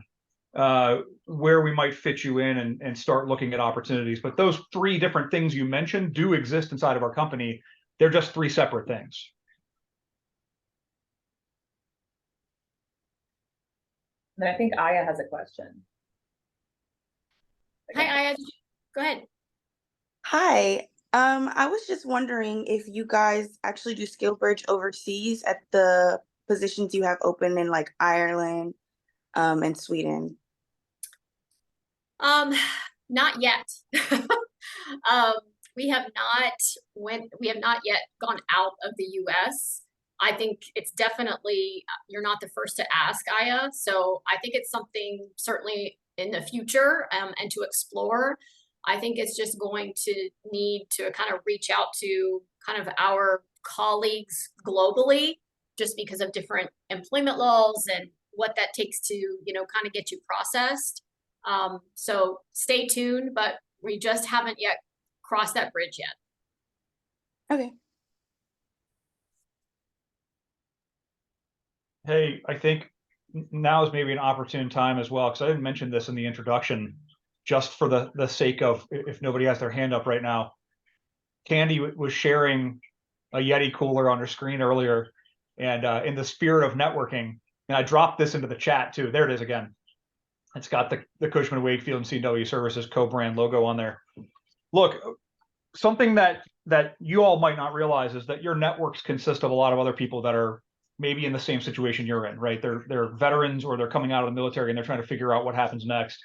where we might fit you in and start looking at opportunities. But those three different things you mentioned do exist inside of our company. They're just three separate things. And I think Aya has a question. Hi, Aya. Go ahead. Hi. I was just wondering if you guys actually do SkillBridge overseas at the positions you have open in like Ireland, and Sweden. Not yet. We have not yet gone out of the US. I think it's definitely, you're not the first to ask, Aya. So I think it's something certainly in the future and to explore. I think it's just going to need to kind of reach out to kind of our colleagues globally, just because of different employment laws and what that takes to, kind of get you processed. So stay tuned, but we just haven't yet crossed that bridge yet. Okay. Hey, I think now is maybe an opportune time as well, because I didn't mention this in the introduction, just for the sake of, if nobody has their hand up right now. Candy was sharing a Yeti cooler on her screen earlier, and in the spirit of networking, and I dropped this into the chat too. There it is again. It's got the Cushman Wakefield and C&W Services co-brand logo on there. Look, something that you all might not realize is that your networks consist of a lot of other people that are maybe in the same situation you're in, right? They're veterans, or they're coming out of the military and they're trying to figure out what happens next.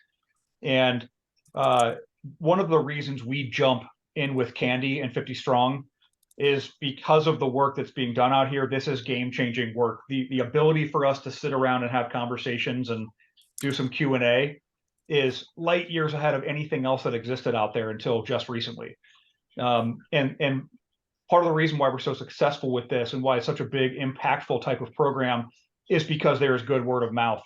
And one of the reasons we jump in with Candy and 50 Strong is because of the work that's being done out here. This is game-changing work. The ability for us to sit around and have conversations and do some Q&A is light years ahead of anything else that existed out there until just recently. And part of the reason why we're so successful with this and why it's such a big, impactful type of program is because there is good word of mouth.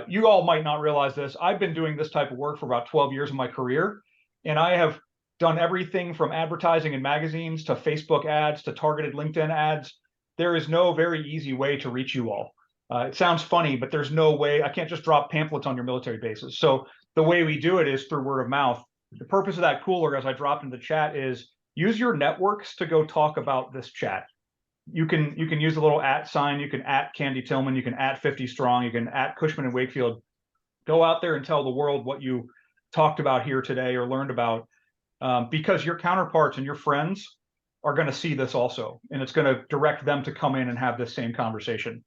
You all might not realize this. I've been doing this type of work for about 12 years of my career, and I have done everything from advertising in magazines to Facebook ads to targeted LinkedIn ads. There is no very easy way to reach you all. It sounds funny, but there's no way. I can't just drop pamphlets on your military bases. So the way we do it is through word of mouth. The purpose of that cooler, as I dropped in the chat, is use your networks to go talk about this chat. You can use the little @ sign. You can @ Candy Tillman. You can @ 50 Strong. You can @ Cushman and Wakefield. Go out there and tell the world what you talked about here today or learned about, because your counterparts and your friends are going to see this also, and it's going to direct them to come in and have this same conversation.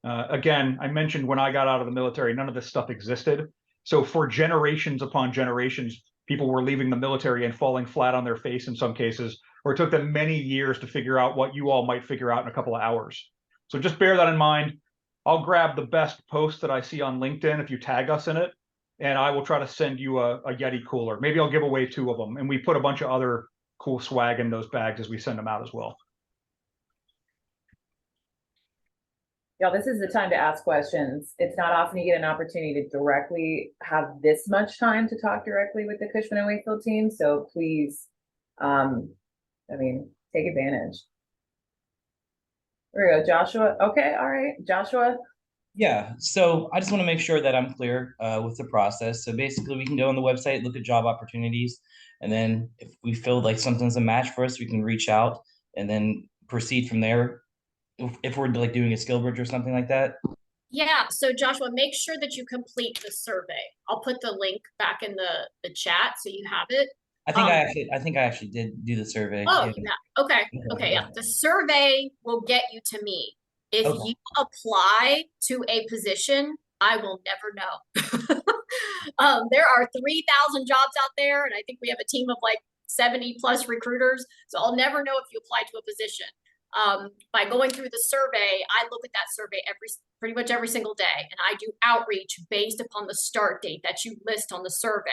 Again, I mentioned when I got out of the military, none of this stuff existed. So for generations upon generations, people were leaving the military and falling flat on their face in some cases, or it took them many years to figure out what you all might figure out in a couple of hours. So just bear that in mind. I'll grab the best post that I see on LinkedIn if you tag us in it, and I will try to send you a Yeti cooler. Maybe I'll give away 2 of them, and we put a bunch of other cool swag in those bags as we send them out as well. Y'all, this is the time to ask questions. It's not often you get an opportunity to directly have this much time to talk directly with the Cushman and Wakefield team. So please, take advantage. There we go, Joshua. Okay, all right, Joshua. Yeah, so I just want to make sure that I'm clear with the process. So basically, we can go on the website, look at job opportunities, and then if we feel like something's a match for us, we can reach out and then proceed from there. If we're like doing a skill bridge or something like that. Yeah, so Joshua, make sure that you complete the survey. I'll put the link back in the chat so you have it. I think I actually did do the survey. Oh, yeah. yeah. Okay, yeah. The survey will get you to me. If Okay. you apply to a position, I will never know. There are 3,000 jobs out there, and I think we have a team of like 70 plus recruiters. So I'll never know if you apply to a position. By going through the survey, I look at that survey pretty much every single day, and I do outreach based upon the start date that you list on the survey.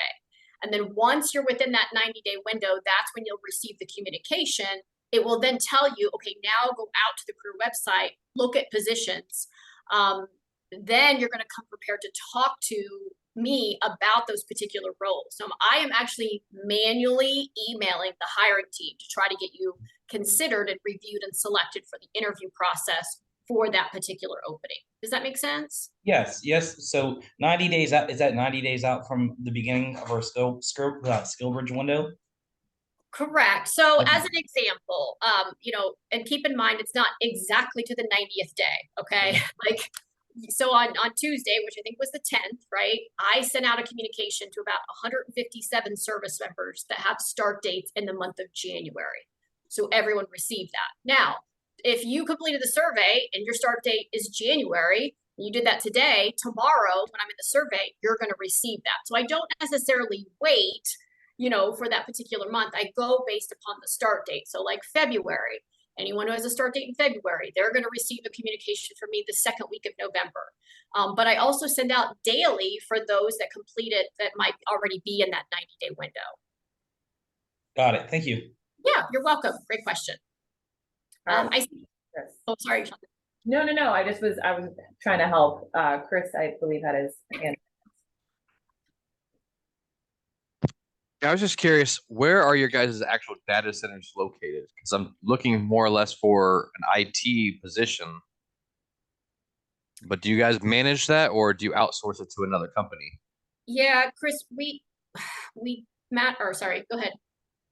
And then once you're within that 90-day window, that's when you'll receive the communication. It will then tell you, okay, now go out to the career website, look at positions. Then you're going to come prepared to talk to me about those particular roles. So I am actually manually emailing the hiring team to try to get you considered and reviewed and selected for the interview process for that particular opening. Does that make sense? Yes. So 90 days out, is that 90 days out from the beginning of our skill bridge window? Correct. So Okay. as an example, and keep in mind, it's not exactly to the 90th day. Okay. So on Tuesday, which I think was the 10th, right? I sent out a communication to about 157 service members that have start dates in the month of January. So everyone received that. Now, if you completed the survey and your start date is January, you did that today, tomorrow, when I'm in the survey, you're going to receive that. So I don't necessarily wait, for that particular month. I go based upon the start date. So like February, anyone who has a start date in February, they're going to receive a communication from me the second week of November. But I also send out daily for those that complete it that might already be in that 90-day window. Got it. Thank you. Yeah, you're welcome. Great question. I see. Yes. Oh, sorry. No. I was trying to help. Chris, I believe, had his hand. I was just curious, where are your guys' actual data centers located? Because I'm looking more or less for an IT position. But do you guys manage that, or do you outsource it to another company? Yeah, Chris, sorry, go ahead.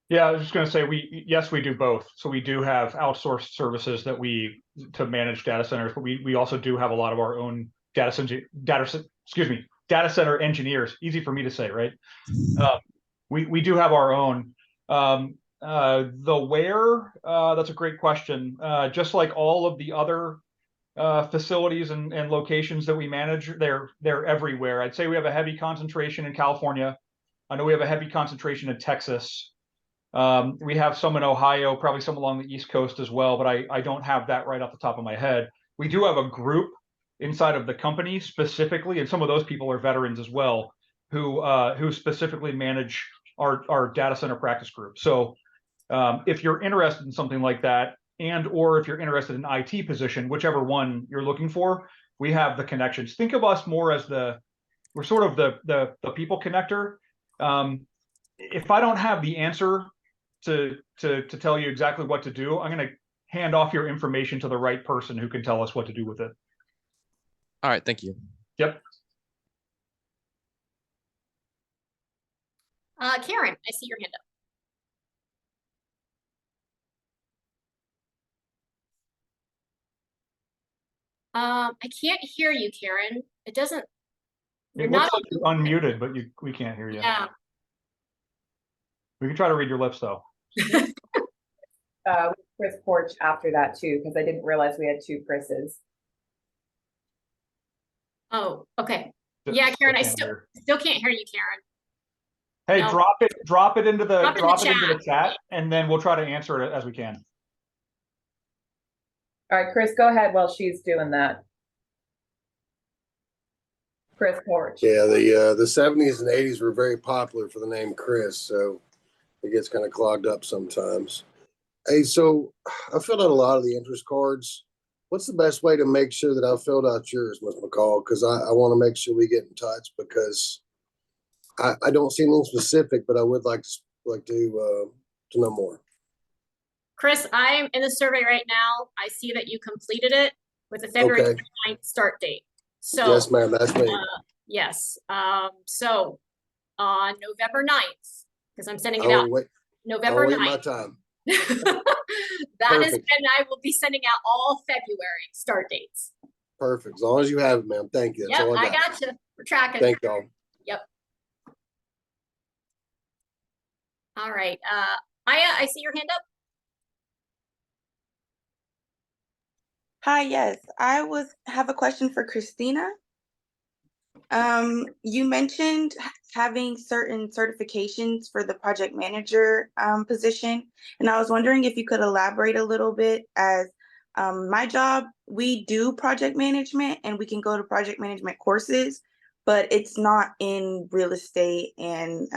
Yeah, I was just going to say we do both. So we do have outsourced services to manage data centers, but we also do have a lot of our own data center engineers. Easy for me to say, right? We do have our own. The where, that's a great question. Just like all of the other facilities and locations that we manage, they're everywhere. I'd say we have a heavy concentration in California. I know we have a heavy concentration in Texas. We have some in Ohio, probably some along the East Coast as well, but I don't have that right off the top of my head. We do have a group inside of the company specifically, and some of those people are veterans as well, who specifically manage our data center practice group. So if you're interested in something like that, and or if you're interested in IT position, whichever one you're looking for, we have the connections. Think of us more as we're sort of the people connector. If I don't have the answer to tell you exactly what to do, I'm going to hand off your information to the right person who can tell us what to do with it. All right, thank you. Yep. Karen, I see your hand up. I can't hear you, Karen. It doesn't. It looks like you're unmuted, but we can't hear you. Yeah. We can try to read your lips though. Chris Porch after that too, because I didn't realize we had two Chris's. Oh, okay. Yeah, Karen, I still can't hear you, Karen. Hey, No. drop it into the into the chat, and then we'll try to answer it as we can. All right, Chris, go ahead while she's doing that. Chris Porch. Yeah, the 70s and 80s were very popular for the name Chris, so it gets kind of clogged up sometimes. Hey, so I filled out a lot of the interest cards. What's the best way to make sure that I filled out yours, Ms. McCall? Because I want to make sure we get in touch, because I don't see anything specific, but I would like to know more. Chris, I'm in the survey right now. I see that you completed it with a February 29th start date. So yes, ma'am, that's me. Yes. So on November 9th, because I'm sending it out. November 9th. My time. That is when I will be sending out all February start dates. Perfect. As long as you have it, ma'am. Thank you. That's yep, all I got you. We're tracking. Thank y'all. Yep. All right. Aya, I see your hand up. Hi, yes. I have a question for Christina. You mentioned having certain certifications for the project manager position, and I was wondering if you could elaborate a little bit. As my job, we do project management and we can go to project management courses, but it's not in real estate and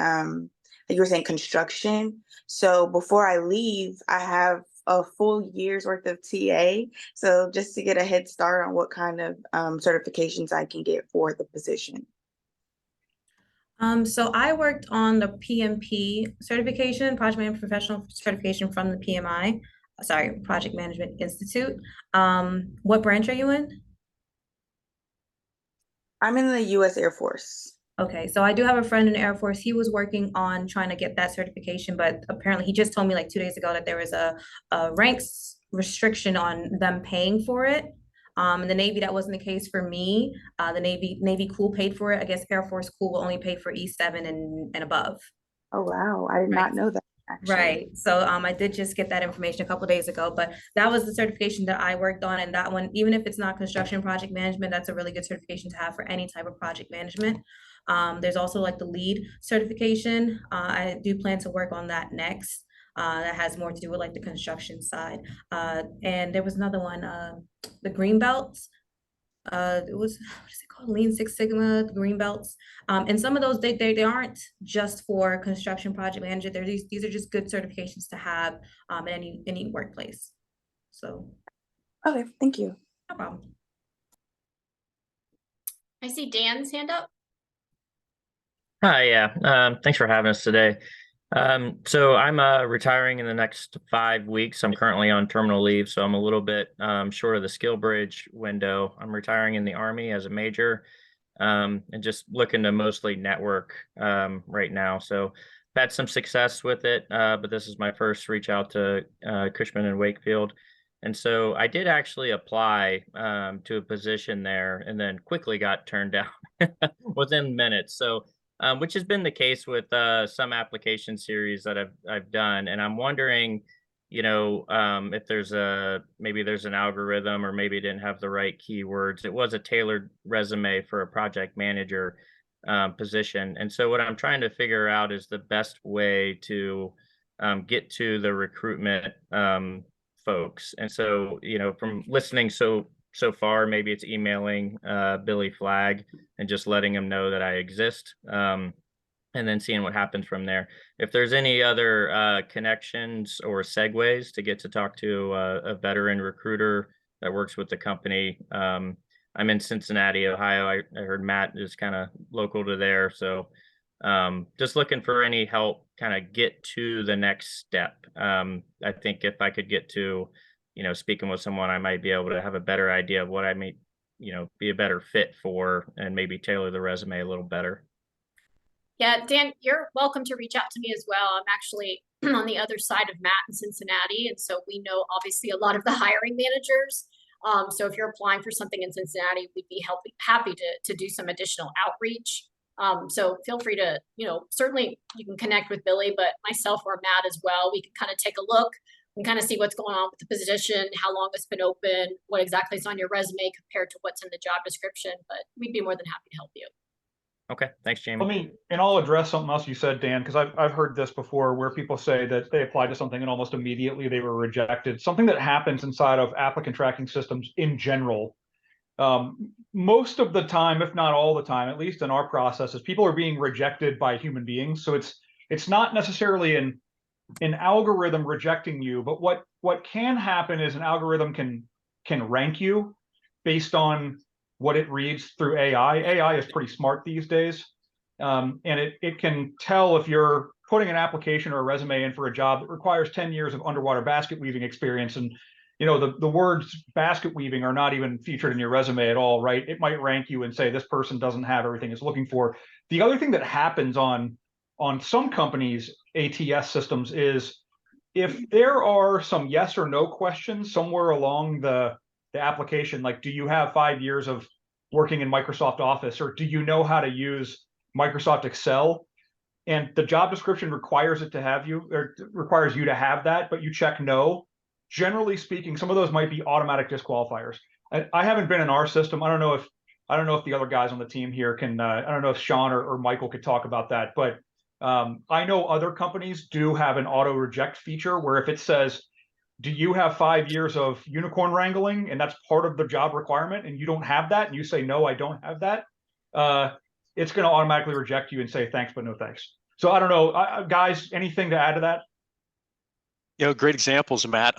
like you were saying, construction. So before I leave, I have a full year's worth of TA. So just to get a head start on what kind of certifications I can get for the position. So I worked on the PMP certification, Project Management Professional certification from the PMI, Project Management Institute. What branch are you in? I'm in the U.S. Air Force. Okay, so I do have a friend in the Air Force. He was working on trying to get that certification, but apparently he just told me like 2 days ago that there was a ranks restriction on them paying for it. In the Navy, that wasn't the case for me. The Navy Cool paid for it. I guess Air Force Cool will only pay for E7 and above. Oh, wow. I did not know that. Actually. Right. So I did just get that information a couple of days ago, but that was the certification that I worked on. And that one, even if it's not construction project management, that's a really good certification to have for any type of project management. There's also like the lead certification. I do plan to work on that next. That has more to do with like the construction side. And there was another one, the green belts. It was, what is it called? Lean Six Sigma, the green belts. And some of those, they aren't just for construction project manager. These are just good certifications to have in any workplace. So. Okay, thank you. No problem. I see Dan's hand up. Hi, yeah. Thanks for having us today. So I'm retiring in the next 5 weeks. I'm currently on terminal leave, so I'm a little bit short of the skill bridge window. I'm retiring in the Army as a major, and just looking to mostly network right now. So I've had some success with it, but this is my first reach out to Cushman and Wakefield. And so I did actually apply to a position there and then quickly got turned down within minutes. So which has been the case with some application series that I've done, and I'm wondering, if maybe there's an algorithm, or maybe it didn't have the right keywords. It was a tailored resume for a project manager position, and so what I'm trying to figure out is the best way to get to the recruitment folks. And so, from listening so so far, maybe it's emailing Billy Flagg and just letting him know that I exist, and then seeing what happens from there. If there's any other connections or segues to get to talk to a veteran recruiter that works with the company, I'm in Cincinnati, Ohio. I heard Matt is kind of local to there. So just looking for any help kind of get to the next step. I think if I could get to, speaking with someone, I might be able to have a better idea of what I may, be a better fit for and maybe tailor the resume a little better. Yeah, Dan, you're welcome to reach out to me as well. I'm actually on the other side of Matt in Cincinnati. And so we know obviously a lot of the hiring managers. So if you're applying for something in Cincinnati, we'd be happy to do some additional outreach. So feel free to, certainly you can connect with Billy, but myself or Matt as well. We can kind of take a look and kind of see what's going on with the position, how long it's been open, what exactly is on your resume compared to what's in the job description. But we'd be more than happy to help you. Okay, thanks, Jamie. I'll address something else you said, Dan, because I've heard this before where people say that they applied to something and almost immediately they were rejected. Something that happens inside of applicant tracking systems in general, most of the time, if not all the time, at least in our processes, people are being rejected by human beings. So it's not necessarily an algorithm rejecting you, but what can happen is an algorithm can rank you based on what it reads through AI. AI is pretty smart these days. And it can tell if you're putting an application or a resume in for a job that requires 10 years of underwater basket weaving experience. And, the words basket weaving are not even featured in your resume at all, right? It might rank you and say this person doesn't have everything it's looking for. The other thing that happens on some companies' ATS systems is if there are some yes or no questions somewhere along the application, like, do you have 5 years of working in Microsoft Office, or do you know how to use Microsoft Excel? And the job description requires it to have you, or requires you to have that, but you check no. Generally speaking, some of those might be automatic disqualifiers. I haven't been in our system. I don't know if the other guys on the team here can. I don't know if Sean or Michael could talk about that, but I know other companies do have an auto reject feature where if it says, do you have 5 years of unicorn wrangling, and that's part of the job requirement, and you don't have that, and you say, no, I don't have that, it's going to automatically reject you and say thanks, but no thanks. So I don't know, guys, anything to add to that? Great examples, Matt.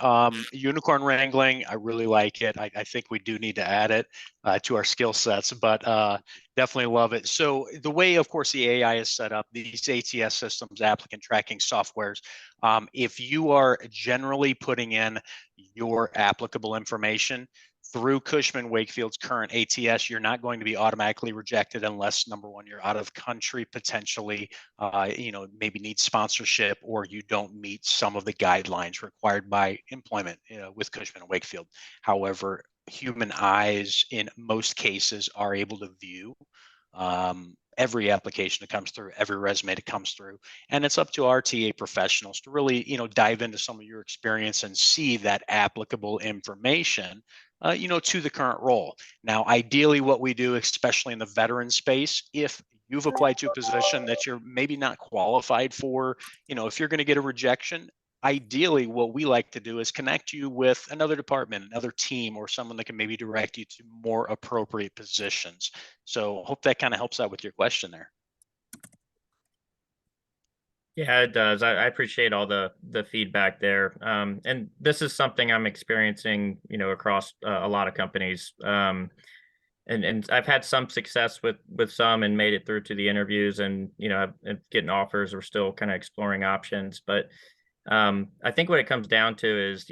Unicorn wrangling, I really like it. I think we do need to add it to our skill sets, but definitely love it. So the way, of course, the AI is set up, these ATS systems, applicant tracking softwares, if you are generally putting in your applicable information through Cushman Wakefield's current ATS, you're not going to be automatically rejected unless, number one, you're out of country potentially, maybe need sponsorship, or you don't meet some of the guidelines required by employment with Cushman Wakefield. However, human eyes in most cases are able to view every application that comes through, every resume that comes through, and it's up to our TA professionals to really, dive into some of your experience and see that applicable information to the current role. Now, ideally, what we do, especially in the veteran space, if you've applied to a position that you're maybe not qualified for, if you're going to get a rejection, ideally, what we like to do is connect you with another department, another team, or someone that can maybe direct you to more appropriate positions. So hope that kind of helps out with your question there. Yeah, it does. I appreciate all the feedback there. And this is something I'm experiencing, across a lot of companies. And I've had some success with some and made it through to the interviews, and getting offers. We're still kind of exploring options, but I think what it comes down to is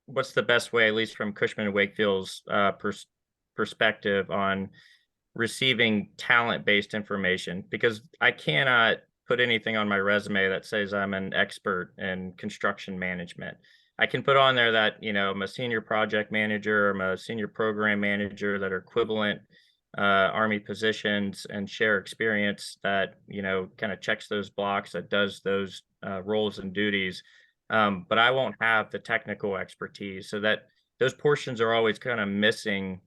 what's the best way, at least from Cushman Wakefield's perspective, on receiving talent-based information, because I cannot put anything on my resume that says I'm an expert in construction management. I can put on there that, I'm a senior project manager, I'm a senior program manager, that are equivalent Army positions, and share experience that, kind of checks those blocks, that does those roles and duties. But I won't have the technical expertise, so that those portions are always kind of missing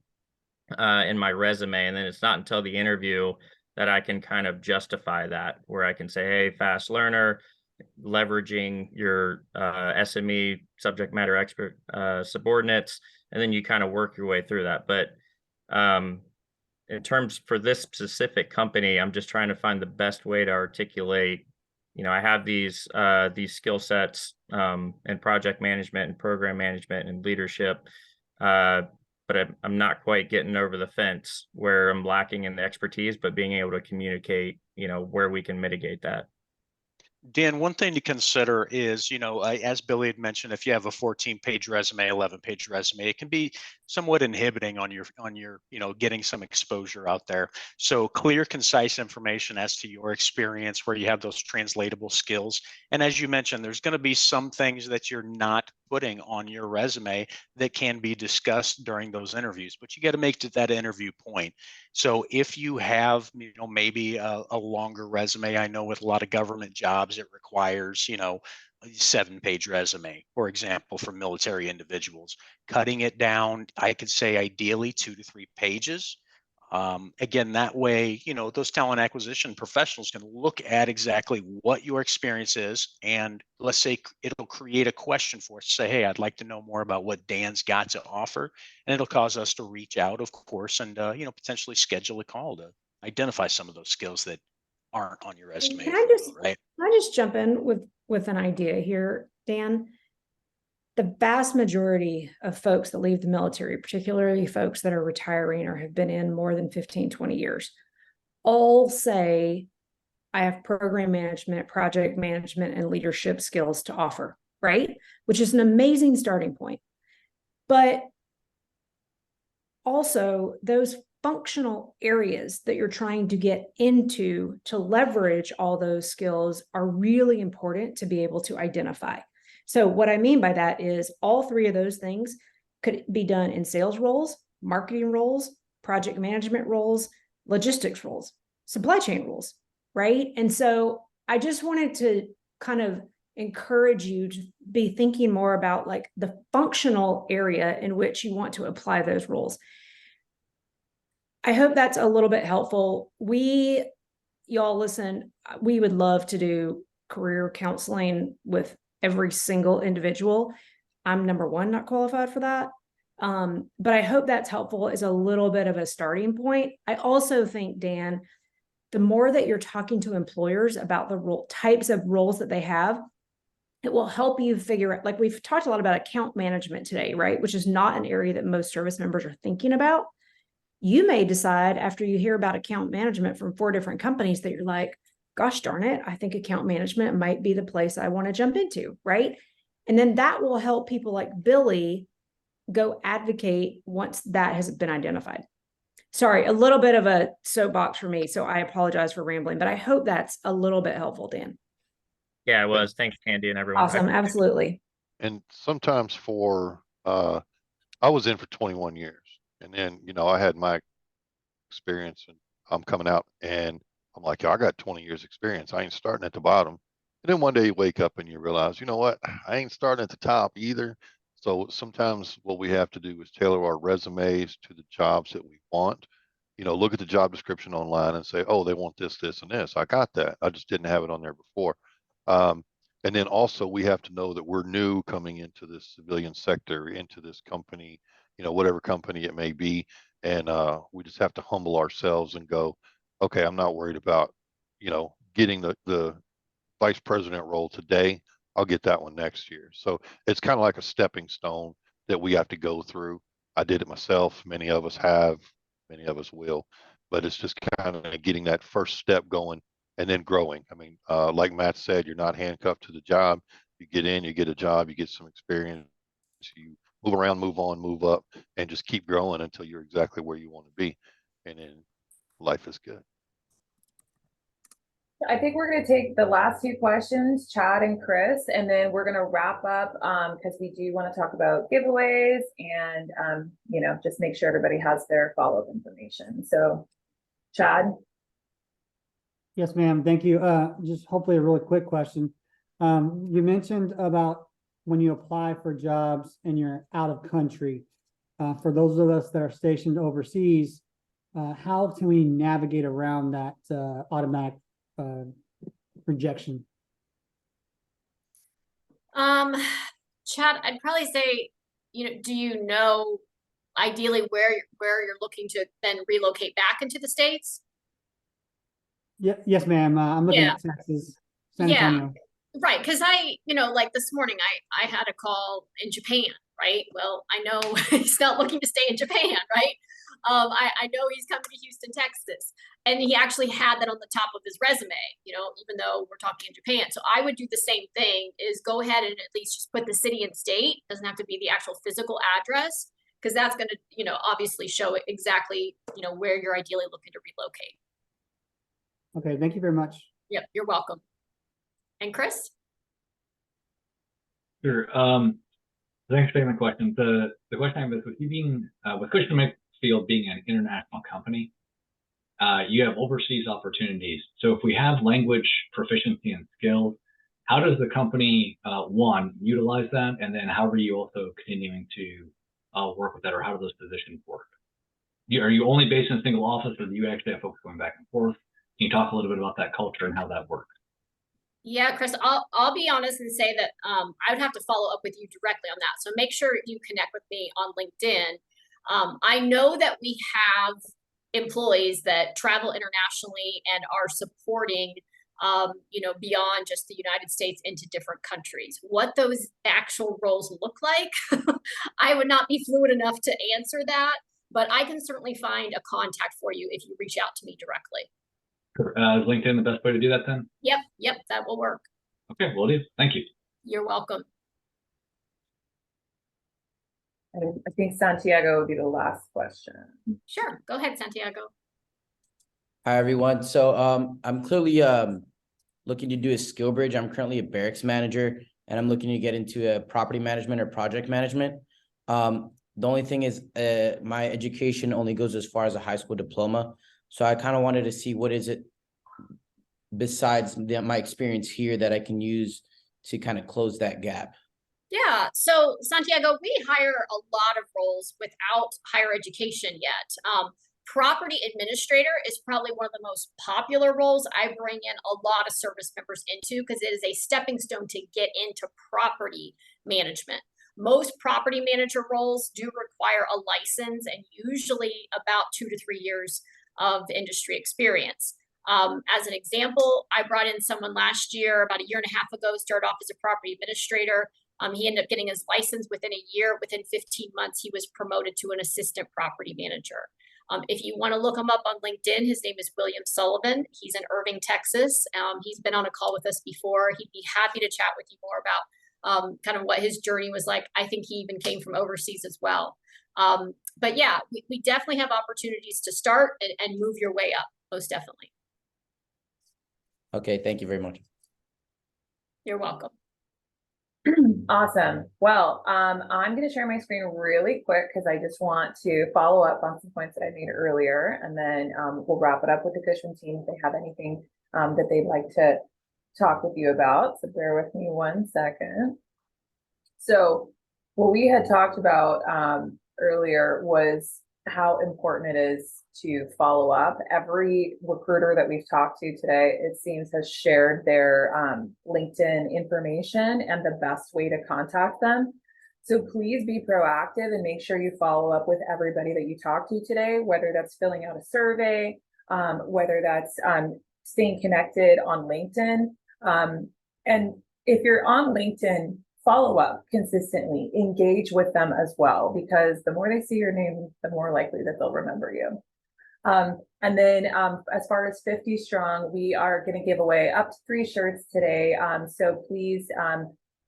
in my resume. And then it's not until the interview that I can kind of justify that, where I can say, hey, fast learner, leveraging your SME subject matter expert subordinates, and then you kind of work your way through that. But in terms for this specific company, I'm just trying to find the best way to articulate, I have these skill sets in project management and program management and leadership, but I'm not quite getting over the fence where I'm lacking in the expertise, but being able to communicate, where we can mitigate that. Dan, one thing to consider is, as Billy had mentioned, if you have a 14-page resume, 11-page resume, it can be somewhat inhibiting on your, getting some exposure out there. So clear, concise information as to your experience, where you have those translatable skills. And as you mentioned, there's going to be some things that you're not putting on your resume that can be discussed during those interviews, but you got to make it that interview point. So if you have, maybe a longer resume, I know with a lot of government jobs, it requires, a 7-page resume, for example, for military individuals. Cutting it down, I could say ideally 2 to 3 pages. Again, that way, those talent acquisition professionals can look at exactly what your experience is. And let's say it'll create a question for us to say, hey, I'd like to know more about what Dan's got to offer. And it'll cause us to reach out, of course, and, potentially schedule a call to identify some of those skills that aren't on your resume. Can I just jump in with an idea here, Dan? The vast majority of folks that leave the military, particularly folks that are retiring or have been in more than 15, 20 years, all say, I have program management, project management, and leadership skills to offer, right? Which is an amazing starting point. But also, those functional areas that you're trying to get into to leverage all those skills are really important to be able to identify. So what I mean by that is all 3 of those things could be done in sales roles, marketing roles, project management roles, logistics roles, supply chain roles, right? And so I just wanted to kind of encourage you to be thinking more about like the functional area in which you want to apply those roles. I hope that's a little bit helpful. Y'all listen, we would love to do career counseling with every single individual. I'm number one, not qualified for that. But I hope that's helpful as a little bit of a starting point. I also think, Dan, the more that you're talking to employers about the types of roles that they have, it will help you figure out, like we've talked a lot about account management today, right? Which is not an area that most service members are thinking about. You may decide after you hear about account management from 4 different companies that you're like, gosh darn it, I think account management might be the place I want to jump into, right? And then that will help people like Billy go advocate once that has been identified. Sorry, a little bit of a soapbox for me, so I apologize for rambling, but I hope that's a little bit helpful, Dan. Yeah, it was. Thanks, Candy, and everyone. Awesome, absolutely. And sometimes I was in for 21 years, and then, I had my experience, and I'm coming out, and I'm like, I got 20 years experience. I ain't starting at the bottom. And then one day you wake up and you realize, you know what? I ain't starting at the top either. So sometimes what we have to do is tailor our resumes to the jobs that we want. Look at the job description online and say, oh, they want this, this, and this. I got that. I just didn't have it on there before. And then also we have to know that we're new coming into this civilian sector, into this company, whatever company it may be. And we just have to humble ourselves and go, okay, I'm not worried about, getting the vice president role today. I'll get that one next year. So it's kind of like a stepping stone that we have to go through. I did it myself. Many of us have, many of us will, but it's just kind of getting that first step going and then growing. I mean, like Matt said, you're not handcuffed to the job. You get in, you get a job, you get some experience, you move around, move on, move up, and just keep growing until you're exactly where you want to be. And then life is good. I think we're going to take the last 2 questions, Chad and Chris, and then we're going to wrap up because we do want to talk about giveaways and, just make sure everybody has their follow-up information. So, Chad. Yes, ma'am. Thank you. Just hopefully a really quick question. You mentioned about when you apply for jobs and you're out of country. For those of us that are stationed overseas, how can we navigate around that automatic rejection? Chad, I'd probably say, do you know ideally where you're looking to then relocate back into the States? Yeah, yes, ma'am. I'm looking Yeah. at Texas, San Yeah. Antonio. Right, because like this morning, I had a call in Japan, right? Well, I know he's not looking to stay in Japan, right? I know he's coming to Houston, Texas, and he actually had that on the top of his resume, even though we're talking in Japan. So I would do the same thing: is go ahead and at least just put the city and state. Doesn't have to be the actual physical address, because that's going to, obviously show exactly, where you're ideally looking to relocate. Okay, thank you very much. Yep, you're welcome. And Chris? Sure. Thanks for taking the question. The question I have is, with you being with Cushman Wakefield being an international company, you have overseas opportunities. So if we have language proficiency and skills, how does the company one, utilize that, and then how are you also continuing to work with that, or how do those positions work? Are you only based in a single office, or do you actually have folks going back and forth? Can you talk a little bit about that culture and how that works? Yeah, Chris, I'll be honest and say that I would have to follow up with you directly on that. So make sure you connect with me on LinkedIn. I know that we have employees that travel internationally and are supporting, beyond just the United States into different countries. What those actual roles look like, I would not be fluid enough to answer that, but I can certainly find a contact for you if you reach out to me directly. Is LinkedIn the best way to do that then? Yep, that will work. Okay, will do. Thank you. You're welcome. I think Santiago would be the last question. Sure, go ahead, Santiago. Hi, everyone. So I'm clearly looking to do a skill bridge. I'm currently a barracks manager, and I'm looking to get into a property management or project management. The only thing is my education only goes as far as a high school diploma. So I kind of wanted to see what is it besides my experience here that I can use to kind of close that gap. Yeah, so Santiago, we hire a lot of roles without higher education yet. Property administrator is probably one of the most popular roles I bring in a lot of service members into, because it is a stepping stone to get into property management. Most property manager roles do require a license and usually about 2 to 3 years of industry experience. As an example, I brought in someone last year, about 1.5 years ago, started off as a property administrator. He ended up getting his license within a year. Within 15 months, he was promoted to an assistant property manager. If you want to look him up on LinkedIn, his name is William Sullivan. He's in Irving, Texas. He's been on a call with us before. He'd be happy to chat with you more about kind of what his journey was like. I think he even came from overseas as well. But yeah, we definitely have opportunities to start and move your way up, most definitely. Okay, thank you very much. You're welcome. Awesome. Well, I'm going to share my screen really quick because I just want to follow up on some points that I made earlier, and then we'll wrap it up with the Cushman team if they have anything that they'd like to talk with you about. So bear with me 1 second. So what we had talked about earlier was how important it is to follow up. Every recruiter that we've talked to today, it seems, has shared their LinkedIn information and the best way to contact them. So please be proactive and make sure you follow up with everybody that you talk to today, whether that's filling out a survey, whether that's staying connected on LinkedIn. And if you're on LinkedIn, follow up consistently, engage with them as well, because the more they see your name, the more likely that they'll remember you. And then as far as 50 strong, we are going to give away up to 3 shirts today. So please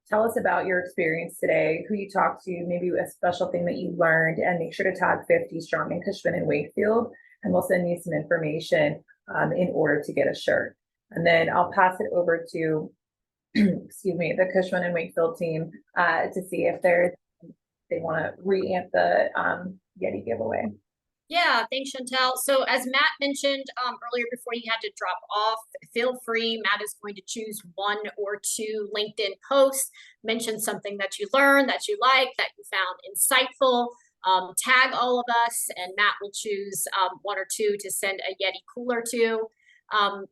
tell us about your experience today, who you talked to, maybe a special thing that you learned, and make sure to tag 50 strong in Cushman and Wakefield, and we'll send you some information in order to get a shirt. And then I'll pass it over to excuse me, the Cushman and Wakefield team to see if they want to re-amp the Yeti giveaway. Yeah, thanks, Chantel. So as Matt mentioned earlier before he had to drop off, feel free. Matt is going to choose 1 or 2 LinkedIn posts, mention something that you learned, that you like, that you found insightful, tag all of us, and Matt will choose 1 or 2 to send a Yeti cooler to.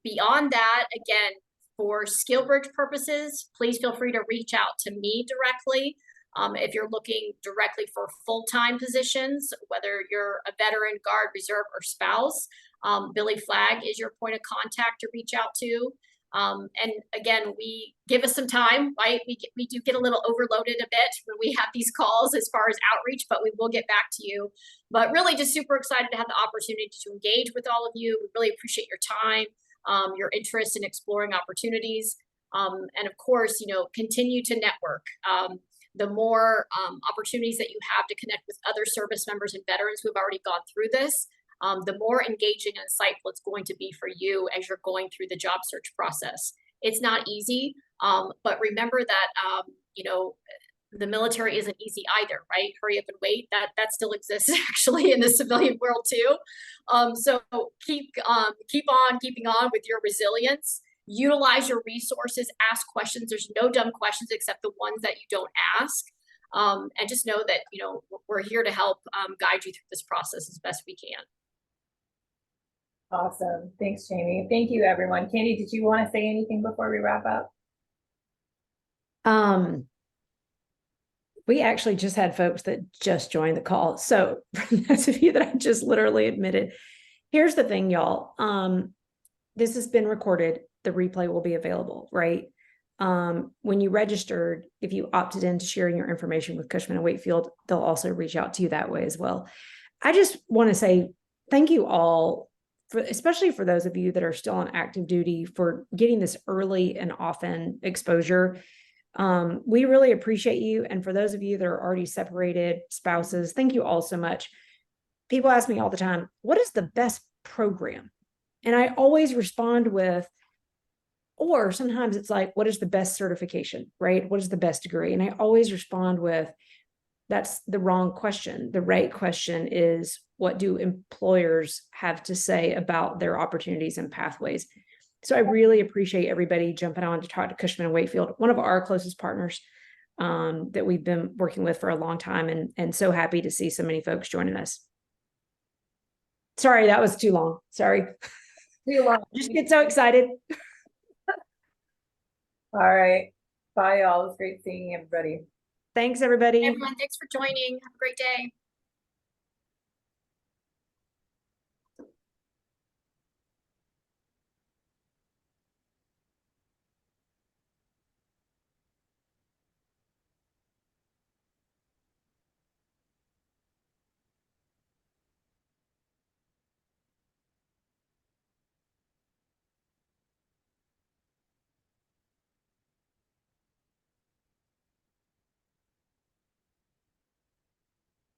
Beyond that, again, For SkillBridge purposes, please feel free to reach out to me directly. If you're looking directly for full-time positions, whether you're a veteran, guard, reserve, or spouse, Billy Flagg is your point of contact to reach out to. And again, we give us some time, right? We do get a little overloaded a bit when we have these calls as far as outreach, but we will get back to you. But really just super excited to have the opportunity to engage with all of you. We really appreciate your time, your interest in exploring opportunities. And of course, you know, continue to network. The more opportunities that you have to connect with other service members and veterans who have already gone through this, the more engaging and insightful it's going to be for you as you're going through the job search process. It's not easy, but remember that, you know, the military isn't easy either, right? Hurry up and wait. That still exists actually in the civilian world too. So keep on keeping on with your resilience. Utilize your resources, ask questions. There's no dumb questions except the ones that you don't ask. And just know that, you know, we're here to help guide you through this process as best we can. Awesome. Thanks, Jamie. Thank you, everyone. Candy, did you want to say anything before we wrap up? We actually just had folks that just joined the call. So for those of you that I just literally admitted, here's the thing, y'all. This has been recorded. The replay will be available, right? When you registered, if you opted into sharing your information with Cushman and Wakefield, they'll also reach out to you that way as well. I just want to say thank you all, especially for those of you that are still on active duty, for getting this early and often exposure. We really appreciate you. And for those of you that are already separated, spouses, thank you all so much. People ask me all the time, what is the best program? And I always respond with, or sometimes it's like, what is the best certification, right? What is the best degree? And I always respond with, that's the wrong question. The right question is, what do employers have to say about their opportunities and pathways? So I really appreciate everybody jumping on to talk to Cushman and Wakefield, one of our closest partners that we've been working with for a long time, and so happy to see so many folks joining us. Sorry, that was too long. Sorry. Too long. Just get so excited. All right. Bye, y'all. It was great seeing everybody. Thanks, everybody. Everyone, thanks for joining. Have a great day.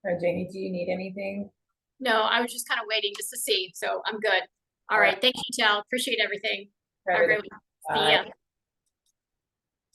All right, Jamie, do you need anything? No, I was just kind of waiting just to see. So I'm good. All right. Thank you, Chell. Appreciate everything. All right. See ya.